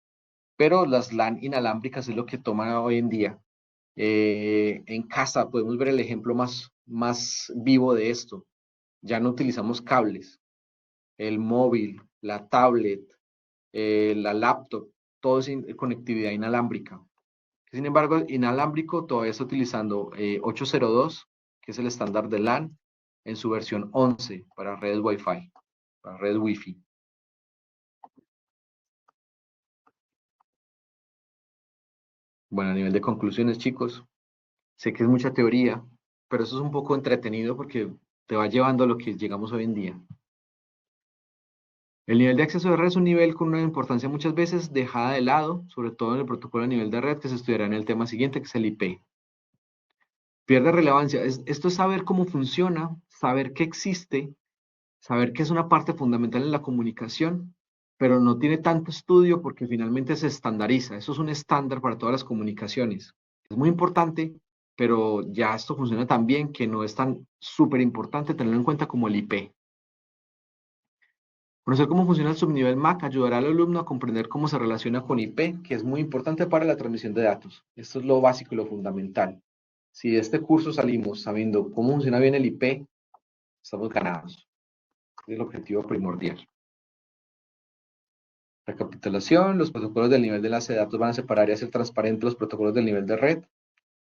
pero las LAN inalámbricas es lo que toman hoy en día. En casa podemos ver el ejemplo más vivo de esto. Ya no utilizamos cables. El móvil, la tablet, la laptop, todo es conectividad inalámbrica. Sin embargo, inalámbrico todavía está utilizando 802, que es el estándar de LAN, en su versión 11 para redes Wi-Fi, para redes Wi-Fi. Bueno, a nivel de conclusiones, chicos, sé que es mucha teoría, pero eso es un poco entretenido porque te va llevando a lo que llegamos hoy en día. El nivel de acceso de red es un nivel con una importancia muchas veces dejada de lado, sobre todo en el protocolo a nivel de red que se estudiará en el tema siguiente, que es el IP. Pierde relevancia. Esto es saber cómo funciona, saber que existe, saber que es una parte fundamental en la comunicación, pero no tiene tanto estudio porque finalmente se estandariza. Eso es un estándar para todas las comunicaciones. Es muy importante, pero ya esto funciona tan bien que no es tan súper importante tenerlo en cuenta como el IP. Conocer cómo funciona el subnivel MAC ayudará al alumno a comprender cómo se relaciona con IP, que es muy importante para la transmisión de datos. Esto es lo básico y lo fundamental. Si de este curso salimos sabiendo cómo funciona bien el IP, estamos ganados. Es el objetivo primordial. Recapitulación, los protocolos del nivel de enlace de datos van a separar y hacer transparentes los protocolos del nivel de red.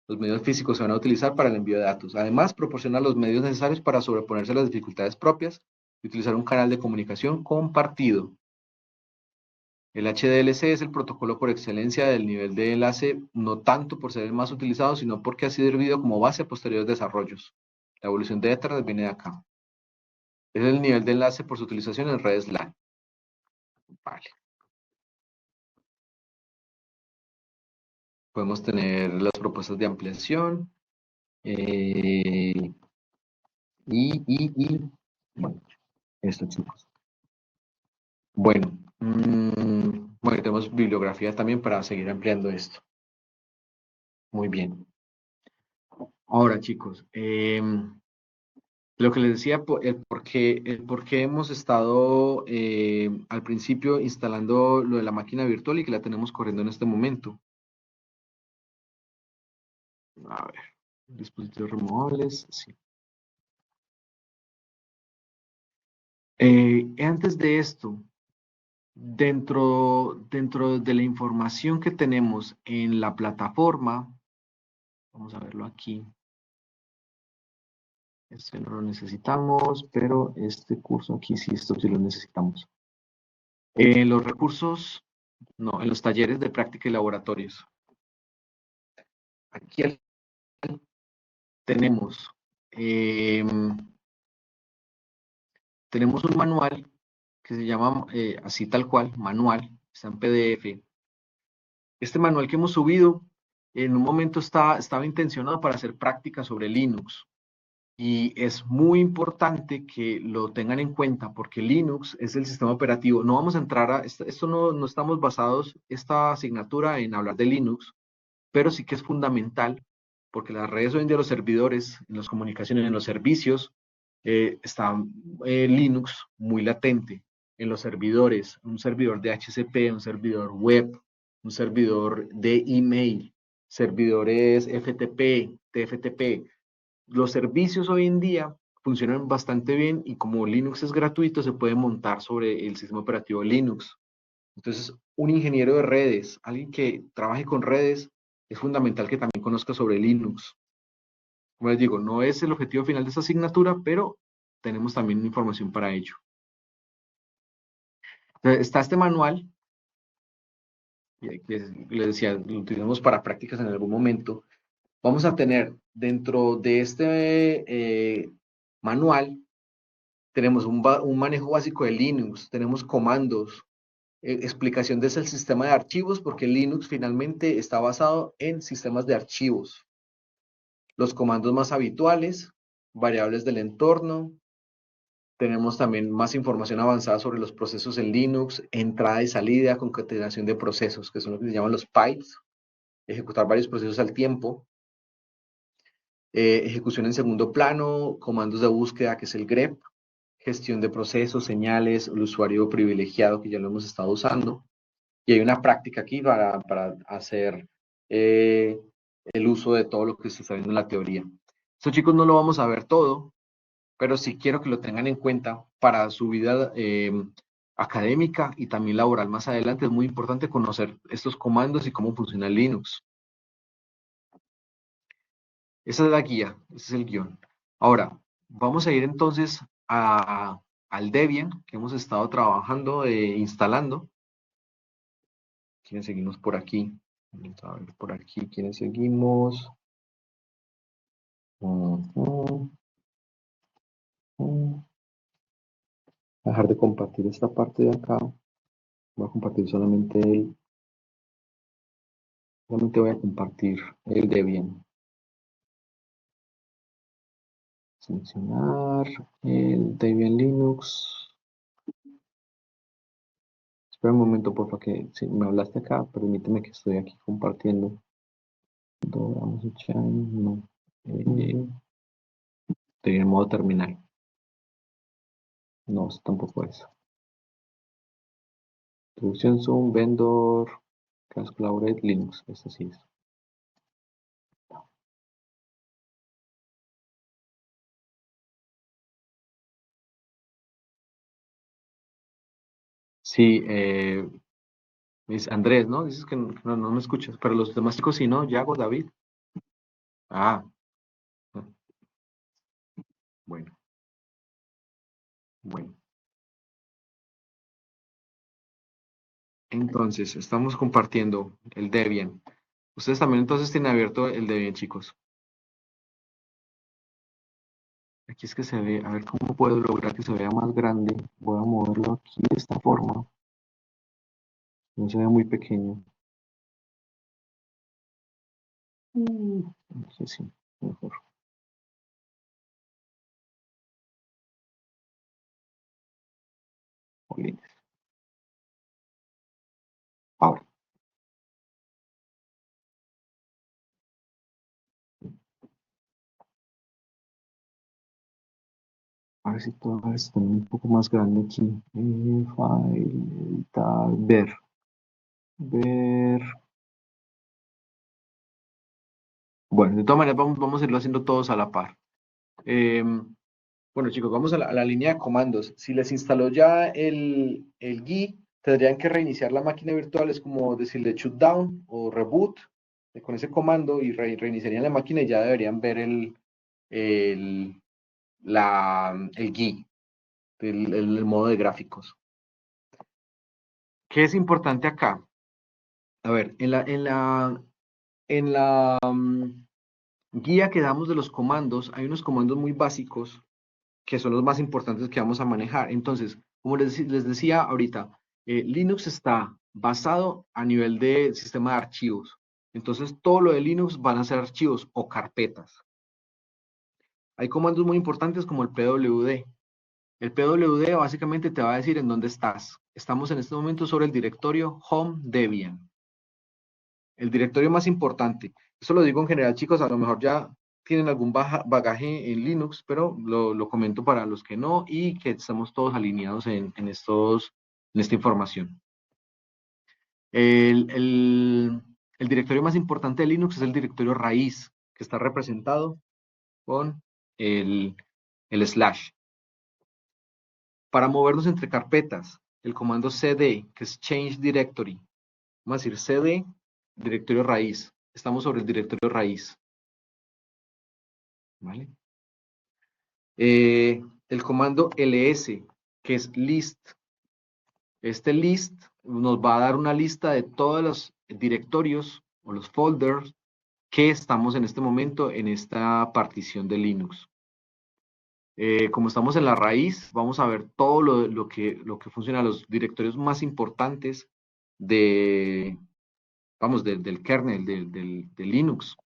Los medios físicos se van a utilizar para el envío de datos. Además, proporciona los medios necesarios para sobreponerse a las dificultades propias y utilizar un canal de comunicación compartido. El HDLC es el protocolo por excelencia del nivel de enlace, no tanto por ser el más utilizado, sino porque ha servido como base a posteriores desarrollos. La evolución de Ethernet viene de acá. Es el nivel de enlace por su utilización en redes LAN. Vale. Podemos tener las propuestas de ampliación. Bueno, esto, chicos. Bueno, bueno, tenemos bibliografía también para seguir ampliando esto. Muy bien. Ahora, chicos, lo que les decía, el por qué hemos estado al principio instalando lo de la máquina virtual y que la tenemos corriendo en este momento. A ver, dispositivos removables, sí. Antes de esto, dentro de la información que tenemos en la plataforma, vamos a verlo aquí. Este no lo necesitamos, pero este curso aquí sí, esto sí lo necesitamos. Los recursos, no, en los talleres de práctica y laboratorios. Aquí tenemos, tenemos un manual que se llama así tal cual, manual, está en PDF. Este manual que hemos subido, en un momento estaba intencionado para hacer práctica sobre Linux. Y es muy importante que lo tengan en cuenta porque Linux es el sistema operativo. No vamos a entrar a, esto no estamos basados, esta asignatura en hablar de Linux, pero sí que es fundamental porque las redes hoy en día, los servidores, en las comunicaciones, en los servicios, está Linux muy latente en los servidores, un servidor de HCP, un servidor web, un servidor de email, servidores FTP, TFTP. Los servicios hoy en día funcionan bastante bien y como Linux es gratuito, se puede montar sobre el sistema operativo Linux. Entonces, un ingeniero de redes, alguien que trabaje con redes, es fundamental que también conozca sobre Linux. Como les digo, no es el objetivo final de esta asignatura, pero tenemos también información para ello. Entonces, está este manual, que les decía, lo utilizamos para prácticas en algún momento. Vamos a tener dentro de este manual, tenemos un manejo básico de Linux, tenemos comandos, explicación de ese sistema de archivos, porque Linux finalmente está basado en sistemas de archivos. Los comandos más habituales, variables del entorno. Tenemos también más información avanzada sobre los procesos en Linux, entrada y salida, concatenación de procesos, que son lo que se llaman los pipes, ejecutar varios procesos al tiempo. Ejecución en segundo plano, comandos de búsqueda, que es el grep, gestión de procesos, señales, el usuario privilegiado, que ya lo hemos estado usando. Y hay una práctica aquí para hacer el uso de todo lo que se está viendo en la teoría. Esto, chicos, no lo vamos a ver todo, pero sí quiero que lo tengan en cuenta para su vida académica y también laboral más adelante. Es muy importante conocer estos comandos y cómo funciona Linux. Esa es la guía, ese es el guión. Ahora, vamos a ir entonces al Debian que hemos estado trabajando, instalando. ¿Quiénes seguimos por aquí? Vamos a ver por aquí quiénes seguimos. Dejar de compartir esta parte de acá. Voy a compartir solamente voy a compartir el Debian. Seleccionar el Debian Linux. Espera un momento, por favor, que si me hablaste acá, permíteme que estoy aquí compartiendo. Vamos a echar, no. Estoy en modo terminal. No, tampoco es. Introducción Zoom, vendor, Class Collaborate, Linux. Este sí es. Sí, es Andrés, ¿no? Dices que no me escuchas, pero los demás chicos sí, ¿no? Yago, David. Ah, bueno, bueno. Entonces, estamos compartiendo el Debian. Ustedes también entonces tienen abierto el Debian, chicos. Aquí es que se ve, a ver cómo puedo lograr que se vea más grande. Voy a moverlo aquí de esta forma. No se ve muy pequeño. Aquí sí, mejor. Jolines. Ahora. A ver si puedo ver esto un poco más grande aquí. File, editar, ver. Ver. Bueno, de todas maneras vamos a irlo haciendo todos a la par. Bueno, chicos, vamos a la línea de comandos. Si les instaló ya el GUI, tendrían que reiniciar la máquina virtual. Es como decirle shutdown o reboot con ese comando y reiniciarían la máquina y ya deberían ver el GUI, el modo de gráficos. ¿Qué es importante acá? A ver, en la guía que damos de los comandos, hay unos comandos muy básicos que son los más importantes que vamos a manejar. Entonces, como les decía ahorita, Linux está basado a nivel de sistema de archivos. Entonces, todo lo de Linux van a ser archivos o carpetas. Hay comandos muy importantes como el pwd. El pwd básicamente te va a decir en dónde estás. Estamos en este momento sobre el directorio home Debian. El directorio más importante. Eso lo digo en general, chicos, a lo mejor ya tienen algún bagaje en Linux, pero lo comento para los que no y que estamos todos alineados en esta información. El directorio más importante de Linux es el directorio raíz, que está representado con el slash. Para movernos entre carpetas, el comando cd, que es change directory. Vamos a decir cd, directorio raíz. Estamos sobre el directorio raíz. ¿Vale? El comando ls, que es list. Este list nos va a dar una lista de todos los directorios o los folders que estamos en este momento en esta partición de Linux. Como estamos en la raíz, vamos a ver todo lo que funciona, los directorios más importantes del kernel, de Linux.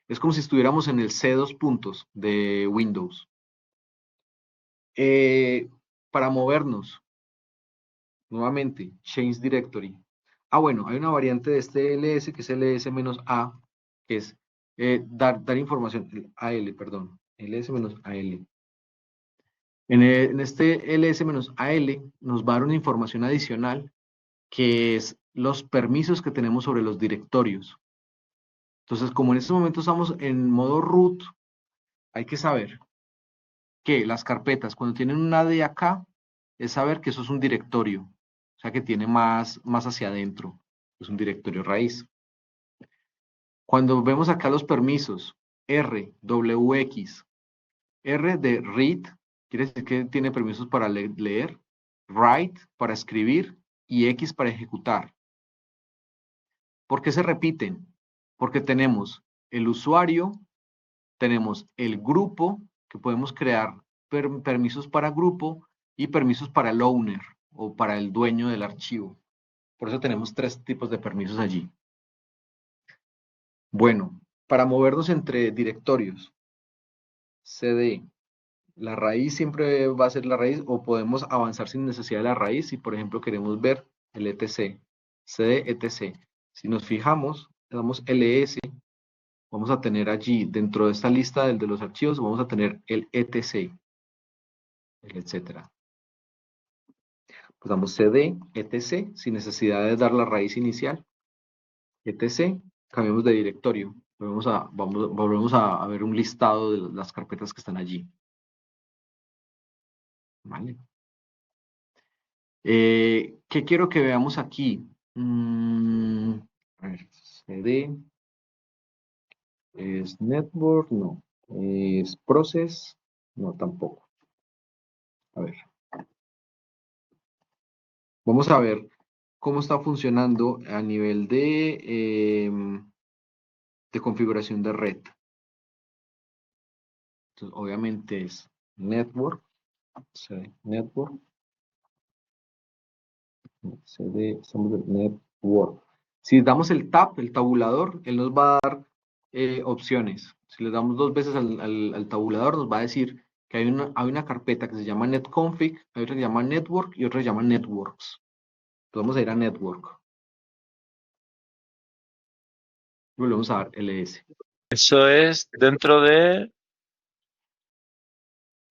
Es como si estuviéramos en el C2 puntos de Windows. Para movernos, nuevamente, change directory. Bueno, hay una variante de este ls que es ls-a, que es dar información, perdón, ls-al. En este ls-al nos va a dar una información adicional que es los permisos que tenemos sobre los directorios. Entonces, como en este momento estamos en modo root, hay que saber que las carpetas, cuando tienen una D acá, es saber que eso es un directorio, o sea que tiene más hacia adentro, es un directorio raíz. Cuando vemos acá los permisos, R, WX, R de read, quiere decir que tiene permisos para leer, write para escribir y X para ejecutar. ¿Por qué se repiten? Porque tenemos el usuario, tenemos el grupo, que podemos crear permisos para grupo y permisos para el owner o para el dueño del archivo. Por eso tenemos 3 tipos de permisos allí. Bueno, para movernos entre directorios, cd, la raíz siempre va a ser la raíz o podemos avanzar sin necesidad de la raíz si por ejemplo queremos ver el etc, cd etc. Si nos fijamos, le damos ls, vamos a tener allí dentro de esta lista de los archivos, vamos a tener el etc, el etcétera. Pues damos cd, etc, sin necesidad de dar la raíz inicial, etc, cambiamos de directorio, volvemos a ver un listado de las carpetas que están allí. ¿Vale? ¿Qué quiero que veamos aquí? A ver, cd, ¿es network? No. ¿Es process? No, tampoco. A ver. Vamos a ver cómo está funcionando a nivel de configuración de red. Entonces, obviamente es network, cd, network, cd, network. Si damos el tab, el tabulador, él nos va a dar opciones. Si le damos 2 veces al tabulador, nos va a decir que hay una carpeta que se llama netconfig, hay otra que se llama network y otra que se llama networks. Entonces vamos a ir a network. Y volvemos a dar ls. Eso es dentro de...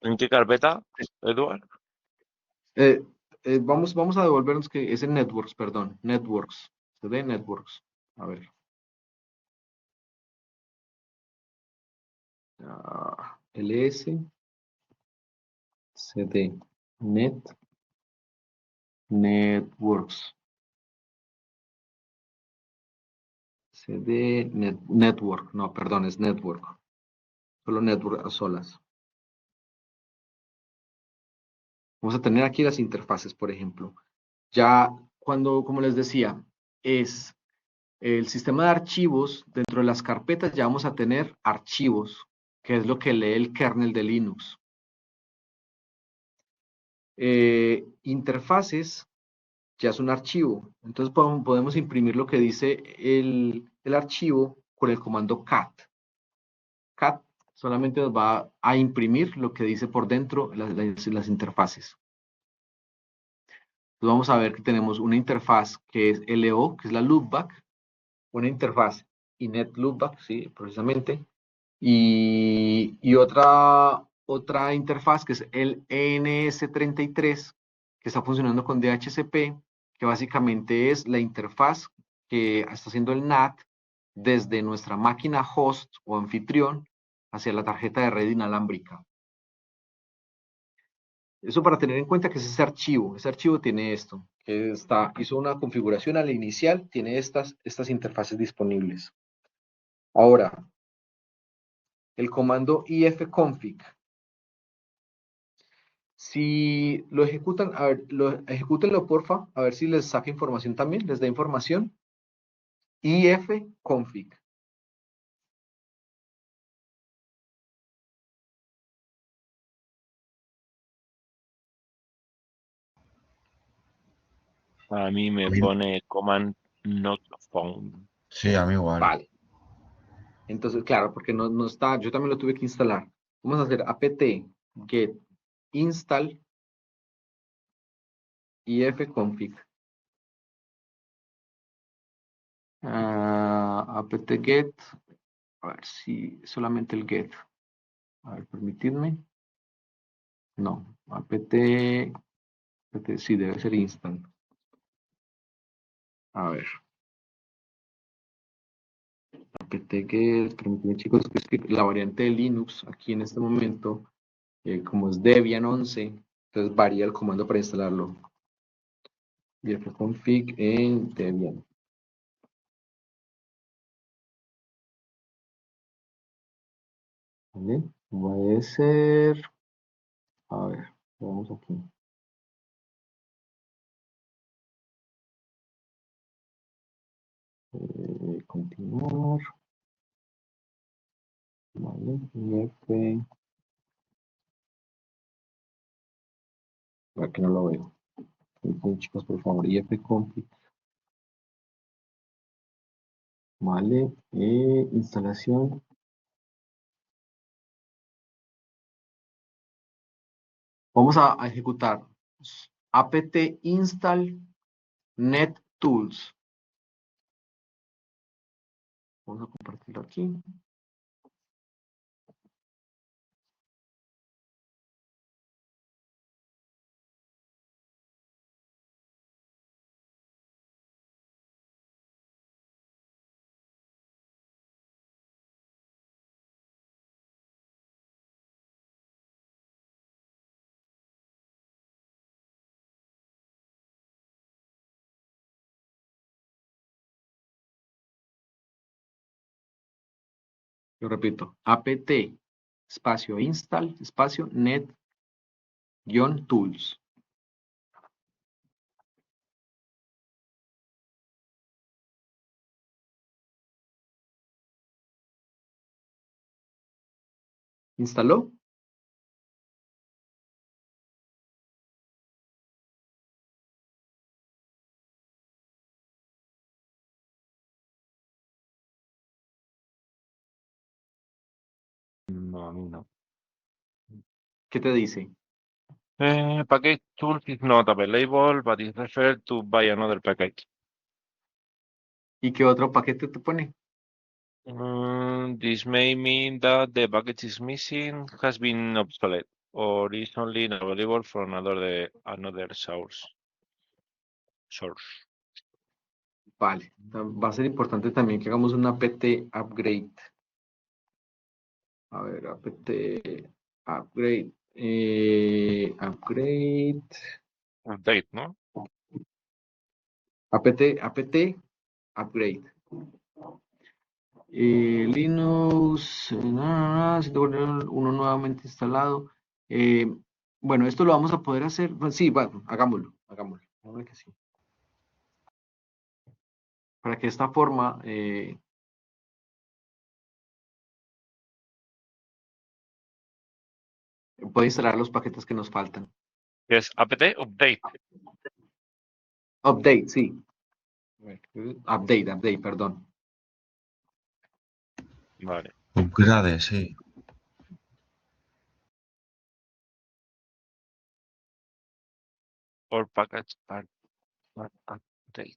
¿En qué carpeta, Eduard? Vamos a devolvernos que es en networks, perdón, networks, cd networks. A ver. ls, cd, networks. cd, network, no, perdón, es network. Solo network a solas. Vamos a tener aquí las interfaces, por ejemplo. Ya cuando, como les decía, es el sistema de archivos, dentro de las carpetas ya vamos a tener archivos, que es lo que lee el kernel de Linux. Interfaces ya es un archivo. Entonces podemos imprimir lo que dice el archivo con el comando cat. Cat solamente nos va a imprimir lo que dice por dentro las interfaces. Entonces vamos a ver que tenemos una interfaz que es LO, que es la loopback, una interfaz inet loopback, sí, precisamente, y otra interfaz que es el ENS33, que está funcionando con DHCP, que básicamente es la interfaz que está haciendo el NAT desde nuestra máquina host o anfitrión hacia la tarjeta de red inalámbrica. Eso para tener en cuenta que es ese archivo tiene esto, que hizo una configuración al inicial, tiene estas interfaces disponibles. Ahora, el comando ifconfig. Si lo ejecutan, a ver, ejecútenlo porfa, a ver si les saca información también, les da información. ifconfig. A mí me pone command not found. Sí, a mí igual. Vale. Entonces, claro, porque no está, yo también lo tuve que instalar. Vamos a hacer apt get install ifconfig. Apt get, a ver si solamente el get. A ver, permitidme. No, apt sí, debe ser install. A ver. apt-get, permítanme chicos, que es que la variante de Linux aquí en este momento, como es Debian 11, entonces varía el comando para instalarlo. ifconfig en Debian. ¿Vale? Va a ser, a ver, vamos aquí. Continuar. Vale, if. Aquí no lo veo. Entonces, chicos, por favor, ifconfig. Vale, instalación. Vamos a ejecutar apt install nettools. Vamos a compartirlo aquí. Lo repito, apt espacio install espacio net-tools. ¿Instaló? No, a mí no. ¿Qué te dice? Package tools is not available, but is referred to by another package. ¿Y qué otro paquete te pone? This may mean that the package is missing, has been obsolete, or is only available from another source. Vale, va a ser importante también que hagamos un apt upgrade. A ver, apt upgrade. Update, ¿no? apt upgrade. Linux, uno nuevamente instalado. Bueno, esto lo vamos a poder hacer. Sí, bueno, hagámoslo. Hagámoslo que sí. Para que de esta forma pueda instalar los paquetes que nos faltan. Es apt update. Update, sí. Update, perdón. Vale. Upgrade, sí. or package are update.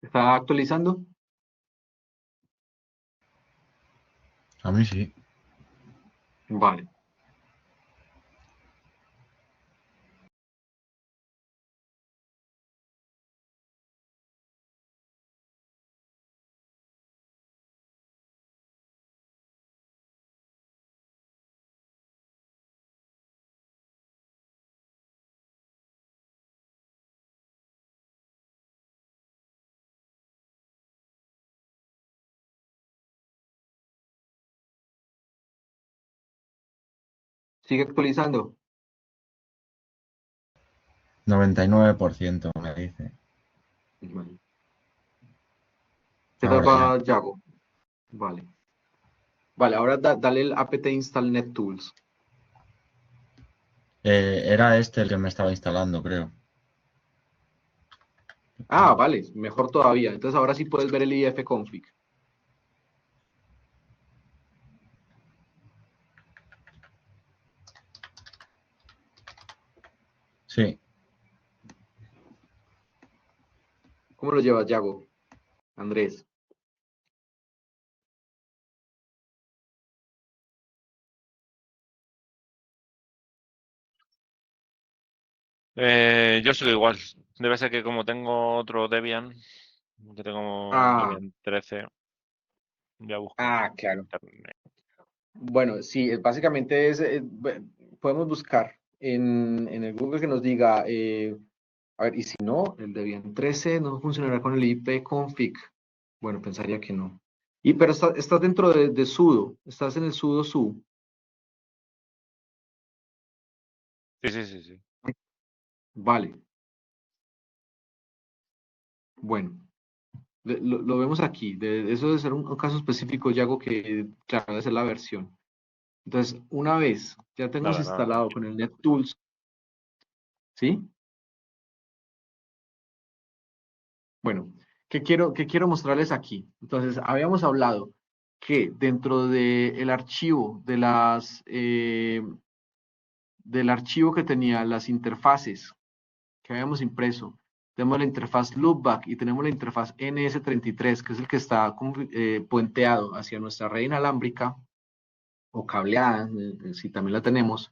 ¿Está actualizando? A mí sí. Vale. ¿Sigue actualizando? 99% me dice. Vale. ¿Qué tal Ahora ya. va Yago? Vale. Vale, ahora dale el apt install NetTools. Era este el que me estaba instalando, creo. Ah, vale, mejor todavía. Entonces ahora sí puedes ver el ifconfig. Sí. ¿Cómo lo llevas, Yago? Andrés. Yo sigo igual. Debe ser que como tengo otro Debian, que tengo Ah, Debian 13, voy a buscar en claro. internet. Bueno, sí, básicamente podemos buscar en el Google que nos diga, a ver, y si no, el Debian 13 no funcionará con el ipconfig. Bueno, pensaría que no. Pero estás dentro de sudo, estás en el sudo su. Sí, sí, sí, sí. Vale, bueno, lo vemos aquí. Eso debe ser un caso específico, Yago, que claro, debe ser la versión. Entonces, una vez ya tenemos Nada, nada. instalado con el NetTools, ¿sí? Bueno, ¿qué quiero mostrarles aquí? Entonces, habíamos hablado que dentro del archivo del archivo que tenía las interfaces que habíamos impreso, tenemos la interfaz loopback y tenemos la interfaz NS33, que es el que está puenteado hacia nuestra red inalámbrica o cableada, si también la tenemos.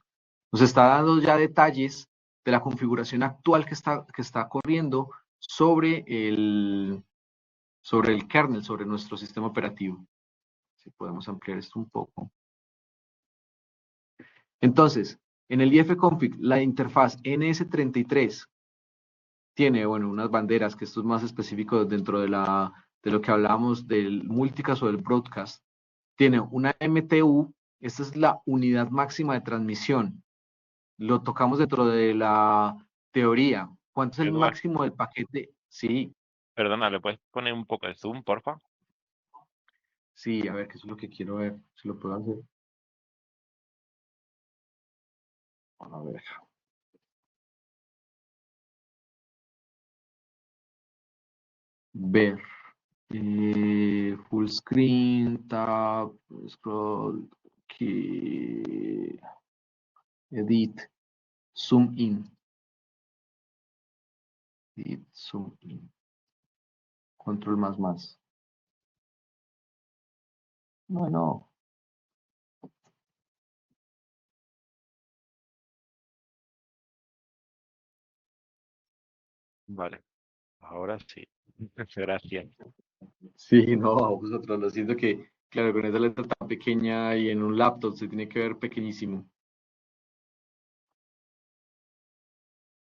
Nos está dando ya detalles de la configuración actual que está corriendo sobre el kernel, sobre nuestro sistema operativo. Si podemos ampliar esto un poco. Entonces, en el ifconfig, la interfaz NS33 tiene, bueno, unas banderas, que esto es más específico dentro de lo que hablábamos del multicast o del broadcast. Tiene una MTU, esta es la unidad máxima de transmisión. Lo tocamos dentro de la teoría. ¿Cuánto es el Eduard, máximo del paquete? Sí, perdona, ¿le puedes poner un poco de zoom, porfa? sí, a ver, que eso es lo que quiero ver, si lo puedo hacer. A ver. Ver. Full screen, tab, scroll, key, edit, zoom in, edit, zoom in, control más más. Bueno, Vale, ahora sí. Gracias. sí, no, a vosotros lo siento que Claro, con esa letra tan pequeña y en un laptop se tiene que ver pequeñísimo.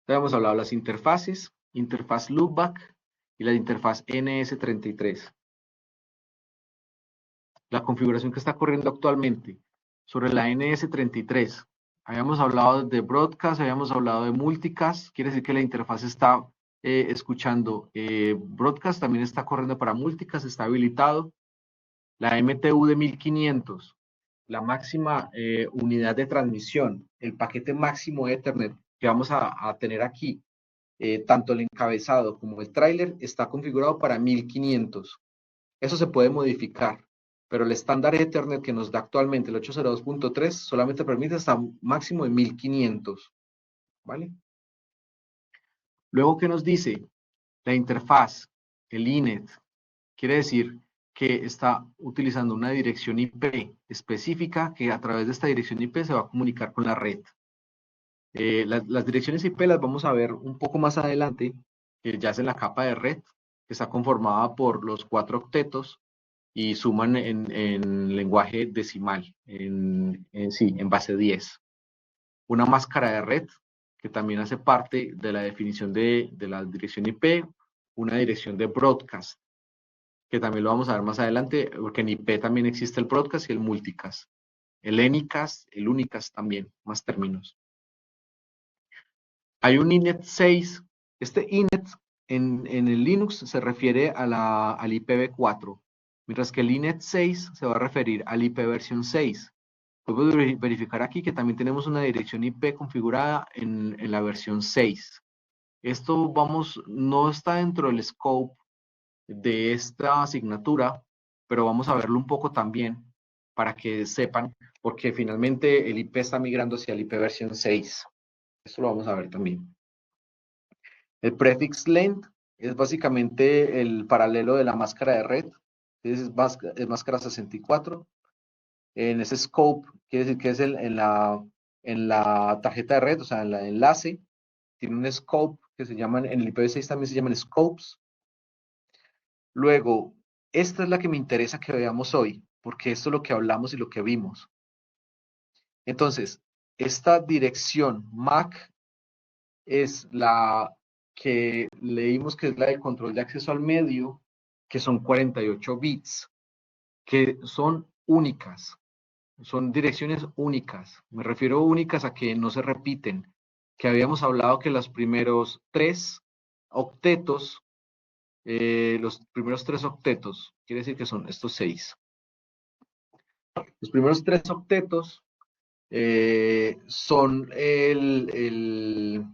Ya hemos hablado de las interfaces, interfaz loopback y la interfaz NS33. La configuración que está corriendo actualmente sobre la NS33. Habíamos hablado de broadcast, habíamos hablado de multicast, quiere decir que la interfaz está escuchando broadcast, también está corriendo para multicast, está habilitado. La MTU de 1500, la máxima unidad de transmisión, el paquete máximo de Ethernet que vamos a tener aquí, tanto el encabezado como el tráiler está configurado para 1500. Eso se puede modificar, pero el estándar Ethernet que nos da actualmente el 802.3 solamente permite hasta un máximo de 1500, ¿vale? Luego, ¿qué nos dice? La interfaz, el INET, quiere decir que está utilizando una dirección IP específica que a través de esta dirección IP se va a comunicar con la red. Las direcciones IP las vamos a ver un poco más adelante, que ya es en la capa de red, que está conformada por los 4 octetos y suman en lenguaje decimal, sí, en base 10. Una máscara de red, que también hace parte de la definición de la dirección IP, una dirección de broadcast, que también lo vamos a ver más adelante, porque en IP también existe el broadcast y el multicast. El Anycast, el Unicast también, más términos. Hay un INET 6. Este INET en el Linux se refiere al IPv4, mientras que el INET 6 se va a referir al IP versión 6. Podemos verificar aquí que también tenemos una dirección IP configurada en la versión 6. Esto no está dentro del scope de esta asignatura, pero vamos a verlo un poco también para que sepan, porque finalmente el IP está migrando hacia el IP versión 6. Esto lo vamos a ver también. El prefix length es básicamente el paralelo de la máscara de red, es máscara 64. En ese scope, quiere decir que es en la tarjeta de red, o sea, en el enlace, tiene un scope que se llaman, en el IPv6 también se llaman scopes. Luego, esta es la que me interesa que veamos hoy, porque esto es lo que hablamos y lo que vimos. Entonces, esta dirección MAC es la que leímos que es la de control de acceso al medio, que son 48 bits, que son únicas, son direcciones únicas. Me refiero únicas a que no se repiten, que habíamos hablado que los primeros 3 octetos, quiere decir que son estos 6. Los primeros 3 octetos son el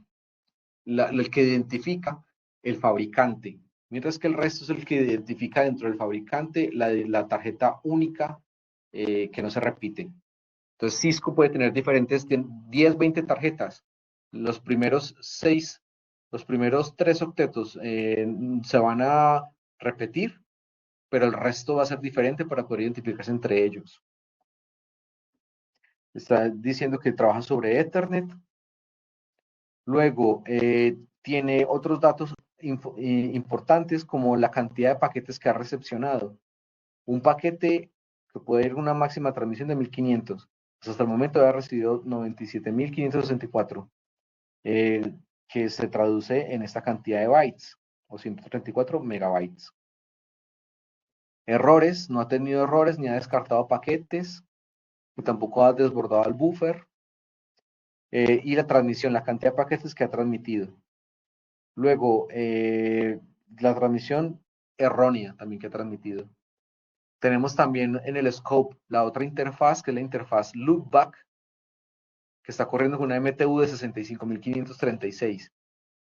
que identifica el fabricante, mientras que el resto es el que identifica dentro del fabricante la tarjeta única que no se repite. Entonces Cisco puede tener diferentes 10, 20 tarjetas. Los primeros 3 octetos se van a repetir, pero el resto va a ser diferente para poder identificarse entre ellos. Está diciendo que trabaja sobre Ethernet. Luego, tiene otros datos importantes como la cantidad de paquetes que ha recepcionado. Un paquete que puede ir a una máxima transmisión de 1500. Pues hasta el momento ha recibido 97.564, que se traduce en esta cantidad de bytes, o 134 megabytes. Errores, no ha tenido errores ni ha descartado paquetes, y tampoco ha desbordado el buffer. Y la transmisión, la cantidad de paquetes que ha transmitido. Luego, la transmisión errónea también que ha transmitido. Tenemos también en el scope la otra interfaz, que es la interfaz loopback, que está corriendo con una MTU de 65.536.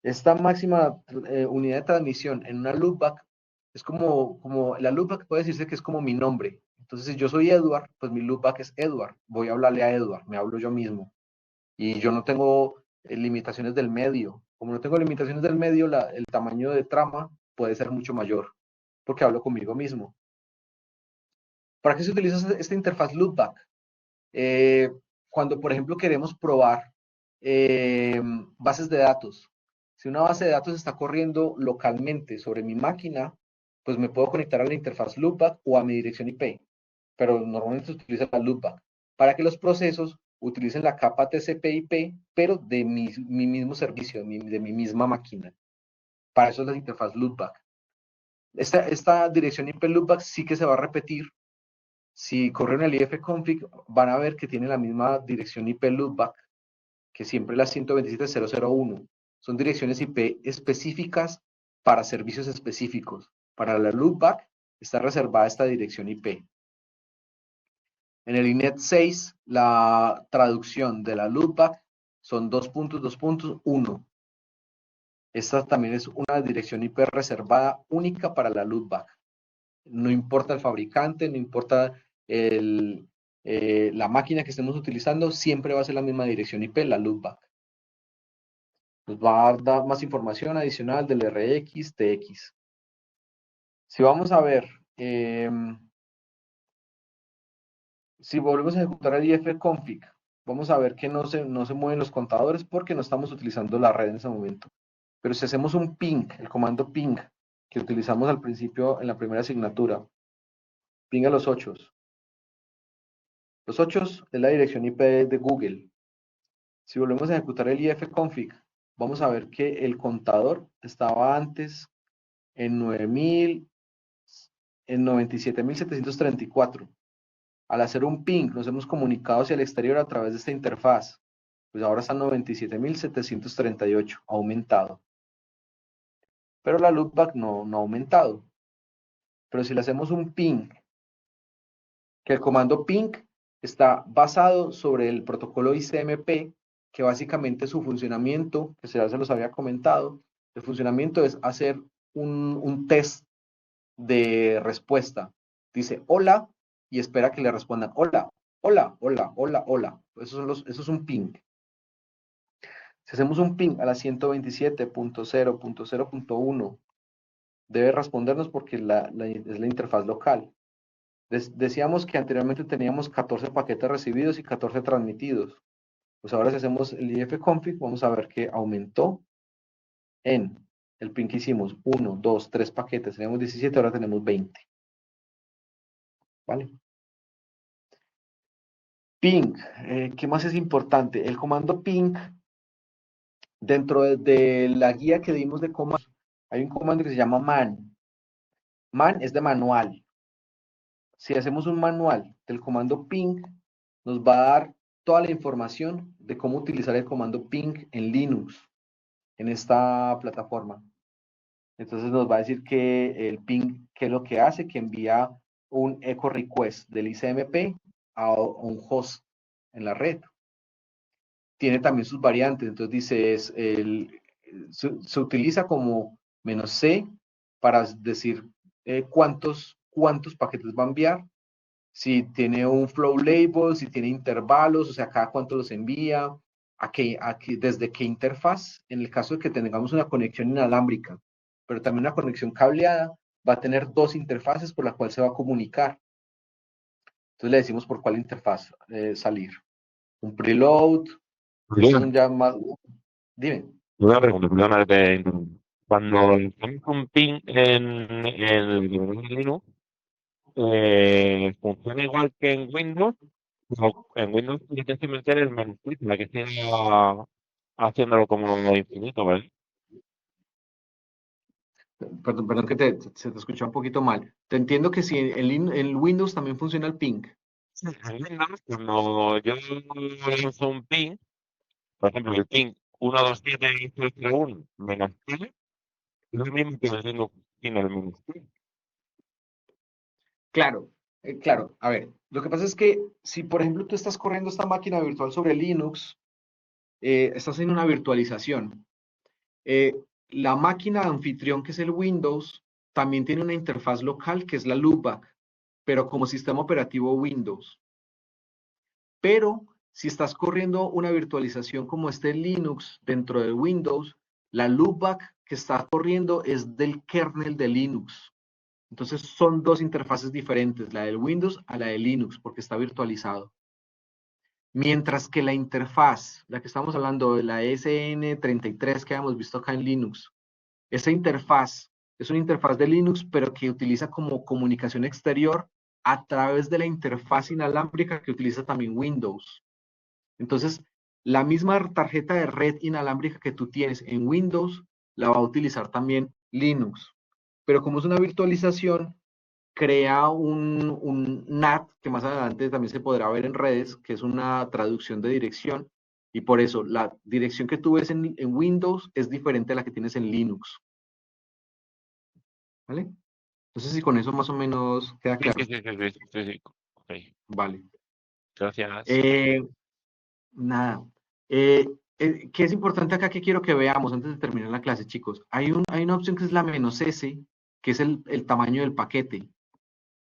Esta máxima unidad de transmisión en una loopback es como la loopback puede decirse que es como mi nombre. Entonces, si yo soy Edward, pues mi loopback es Edward. Voy a hablarle a Edward, me hablo yo mismo. Y yo no tengo limitaciones del medio. Como no tengo limitaciones del medio, el tamaño de trama puede ser mucho mayor, porque hablo conmigo mismo. ¿Para qué se utiliza esta interfaz loopback? Cuando, por ejemplo, queremos probar bases de datos. Si una base de datos está corriendo localmente sobre mi máquina, pues me puedo conectar a la interfaz loopback o a mi dirección IP. pero normalmente se utiliza la loopback, para que los procesos utilicen la capa TCP/IP, pero de mi mismo servicio, de mi misma máquina. Para eso es la interfaz loopback. Esta dirección IP loopback sí que se va a repetir. Si corren el ifconfig, van a ver que tiene la misma dirección IP loopback, que siempre la 127.0.0.1. Son direcciones IP específicas para servicios específicos. Para la loopback está reservada esta dirección IP. En el INET 6, la traducción de la loopback son 2.2.1. Esta también es una dirección IP reservada única para la loopback. No importa el fabricante, no importa la máquina que estemos utilizando, siempre va a ser la misma dirección IP, la loopback. Nos va a dar más información adicional del RX, TX. Si vamos a ver, si volvemos a ejecutar el ifconfig, vamos a ver que no se mueven los contadores porque no estamos utilizando la red en ese momento. Pero si hacemos un ping, el comando ping, que utilizamos al principio en la primera asignatura, ping a los 8. Los 8 es la dirección IP de Google. Si volvemos a ejecutar el ifconfig, vamos a ver que el contador estaba antes en 97.734. Al hacer un ping, nos hemos comunicado hacia el exterior a través de esta interfaz. Pues ahora está en 97.738, ha aumentado. Pero la loopback no ha aumentado. Pero si le hacemos un ping, que el comando ping está basado sobre el protocolo ICMP, que básicamente su funcionamiento, que ya se los había comentado, el funcionamiento es hacer un test de respuesta. Dice hola y espera que le respondan hola, hola, hola, hola, hola. Eso es un ping. Si hacemos un ping a la 127.0.0.1, debe respondernos porque es la interfaz local. Decíamos que anteriormente teníamos 14 paquetes recibidos y 14 transmitidos. Pues ahora si hacemos el ifconfig, vamos a ver que aumentó en el ping que hicimos 1, 2, 3 paquetes. Teníamos 17, ahora tenemos 20. ¿Vale? Ping, ¿qué más es importante? El comando ping, dentro de la guía que dimos de comandos, hay un comando que se llama man. Man es de manual. Si hacemos un manual del comando ping, nos va a dar toda la información de cómo utilizar el comando ping en Linux, en esta plataforma. Entonces nos va a decir que el ping, ¿qué es lo que hace? Que envía un echo request del ICMP a un host en la red. Tiene también sus variantes, entonces dice, se utiliza como "-c" para decir cuántos paquetes va a enviar, si tiene un flow label, si tiene intervalos, o sea, cada cuánto los envía, desde qué interfaz, en el caso de que tengamos una conexión inalámbrica, pero también una conexión cableada, va a tener dos interfaces por las cuales se va a comunicar. Entonces le decimos por cuál interfaz salir. Un preload, son ya más... Dime. Una pregunta, perdona, cuando hacemos un ping en Linux, ¿funciona igual que en Windows? O en Windows tienes que meter el menú, la que esté haciéndolo como infinito, ¿vale? Perdón que se te escucha un poquito mal. Te entiendo que si en Windows también funciona el ping. En Windows, cuando yo lanzo un ping, por ejemplo, el ping 127.0.0.1 menos T, es lo mismo que haciendo ping el menos T. Claro, claro. A ver, lo que pasa es que si, por ejemplo, tú estás corriendo esta máquina virtual sobre Linux, estás en una virtualización. La máquina anfitrión, que es el Windows, también tiene una interfaz local que es la loopback, pero como sistema operativo Windows. Pero si estás corriendo una virtualización como este Linux dentro de Windows, la loopback que está corriendo es del kernel de Linux. Entonces son dos interfaces diferentes, la del Windows a la de Linux, porque está virtualizado. Mientras que la interfaz, la que estamos hablando de la SN33 que hemos visto acá en Linux, esa interfaz es una interfaz de Linux, pero que utiliza como comunicación exterior a través de la interfaz inalámbrica que utiliza también Windows. Entonces, la misma tarjeta de red inalámbrica que tú tienes en Windows, la va a utilizar también Linux. Pero como es una virtualización, crea un NAT, que más adelante también se podrá ver en redes, que es una traducción de dirección, y por eso la dirección que tú ves en Windows es diferente a la que tienes en Linux. ¿Vale? Entonces, si con eso más o menos queda claro. Sí. Ok, Vale. gracias. Nada. ¿Qué es importante acá que quiero que veamos antes de terminar la clase, chicos? Hay una opción que es la "-s", que es el tamaño del paquete.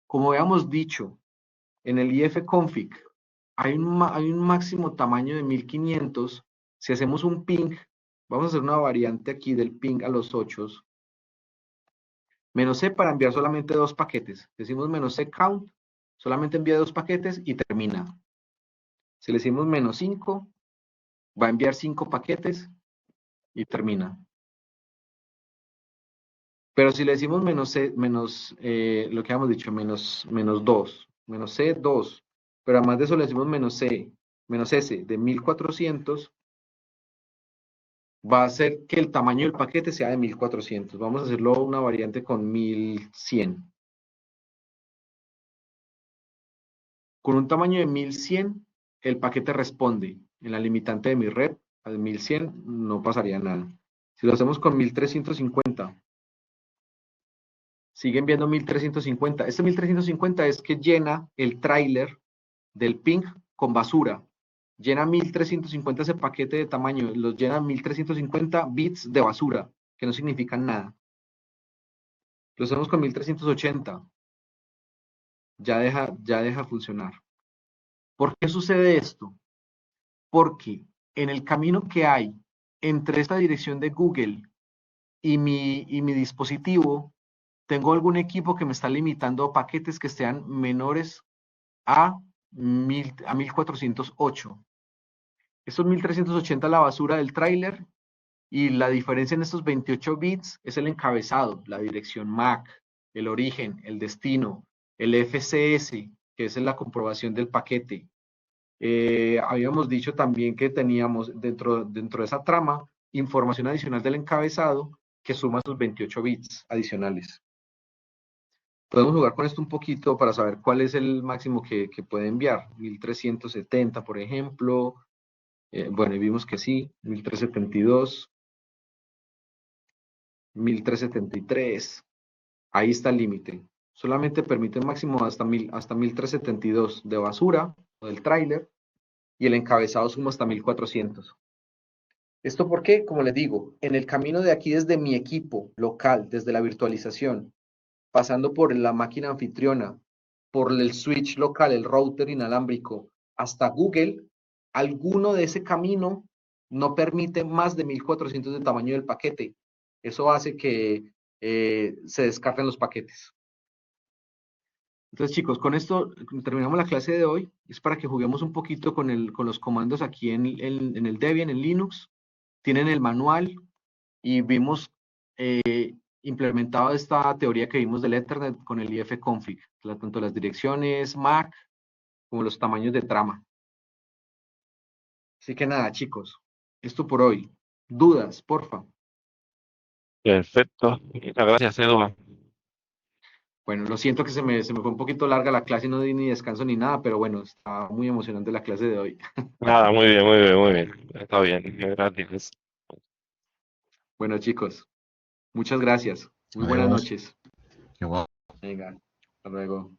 Como habíamos dicho, en el ifconfig hay un máximo tamaño de 1500. Si hacemos un ping, vamos a hacer una variante aquí del ping a los 8. "-c" para enviar solamente 2 paquetes. Decimos "-c count", solamente envía 2 paquetes y termina. Si le decimos "-5", va a enviar 5 paquetes y termina. Pero si le decimos "-c", lo que hemos dicho, menos 2, "-c", 2, pero además de eso le decimos "-c", "-s" de 1400, va a hacer que el tamaño del paquete sea de 1400. Vamos a hacerlo una variante con 1100. Con un tamaño de 1100, el paquete responde. En la limitante de mi red, a 1100 no pasaría nada. Si lo hacemos con 1350, siguen viendo 1350. Este 1350 es que llena el tráiler del ping con basura. Llena 1350 ese paquete de tamaño, los llena 1350 bits de basura, que no significan nada. Lo hacemos con 1380. Ya deja funcionar. ¿Por qué sucede esto? Porque en el camino que hay entre esta dirección de Google y mi dispositivo, tengo algún equipo que me está limitando a paquetes que sean menores a 1408. Estos 1380 la basura del tráiler, y la diferencia en estos 28 bits es el encabezado, la dirección MAC, el origen, el destino, el FCS, que es la comprobación del paquete. Habíamos dicho también que teníamos dentro de esa trama información adicional del encabezado que suma sus 28 bits adicionales. Podemos jugar con esto un poquito para saber cuál es el máximo que puede enviar. 1370, por ejemplo. Bueno, y vimos que sí. 1372. 1373. Ahí está el límite. Solamente permite un máximo hasta 1372 de basura o del tráiler, y el encabezado suma hasta 1400. ¿Esto por qué? Como les digo, en el camino de aquí desde mi equipo local, desde la virtualización, pasando por la máquina anfitriona, por el switch local, el router inalámbrico, hasta Google, alguno de ese camino no permite más de 1400 de tamaño del paquete. Eso hace que se descarten los paquetes. Entonces, chicos, con esto terminamos la clase de hoy. Es para que juguemos un poquito con los comandos aquí en el Debian, en Linux. Tienen el manual y vimos implementado esta teoría que vimos del Ethernet con el ifconfig, tanto las direcciones MAC como los tamaños de trama. Así que nada, chicos, esto por hoy. ¿Dudas, porfa? Perfecto. Muchas gracias, Eduardo. Bueno, lo siento que se me fue un poquito larga la clase y no di ni descanso ni nada, pero bueno, está muy emocionante la clase de hoy. Nada, muy bien, muy bien, muy bien. Está bien, gracias. Bueno, chicos, muchas gracias. Muy buenas Adiós. noches. Igual. Venga, hasta luego.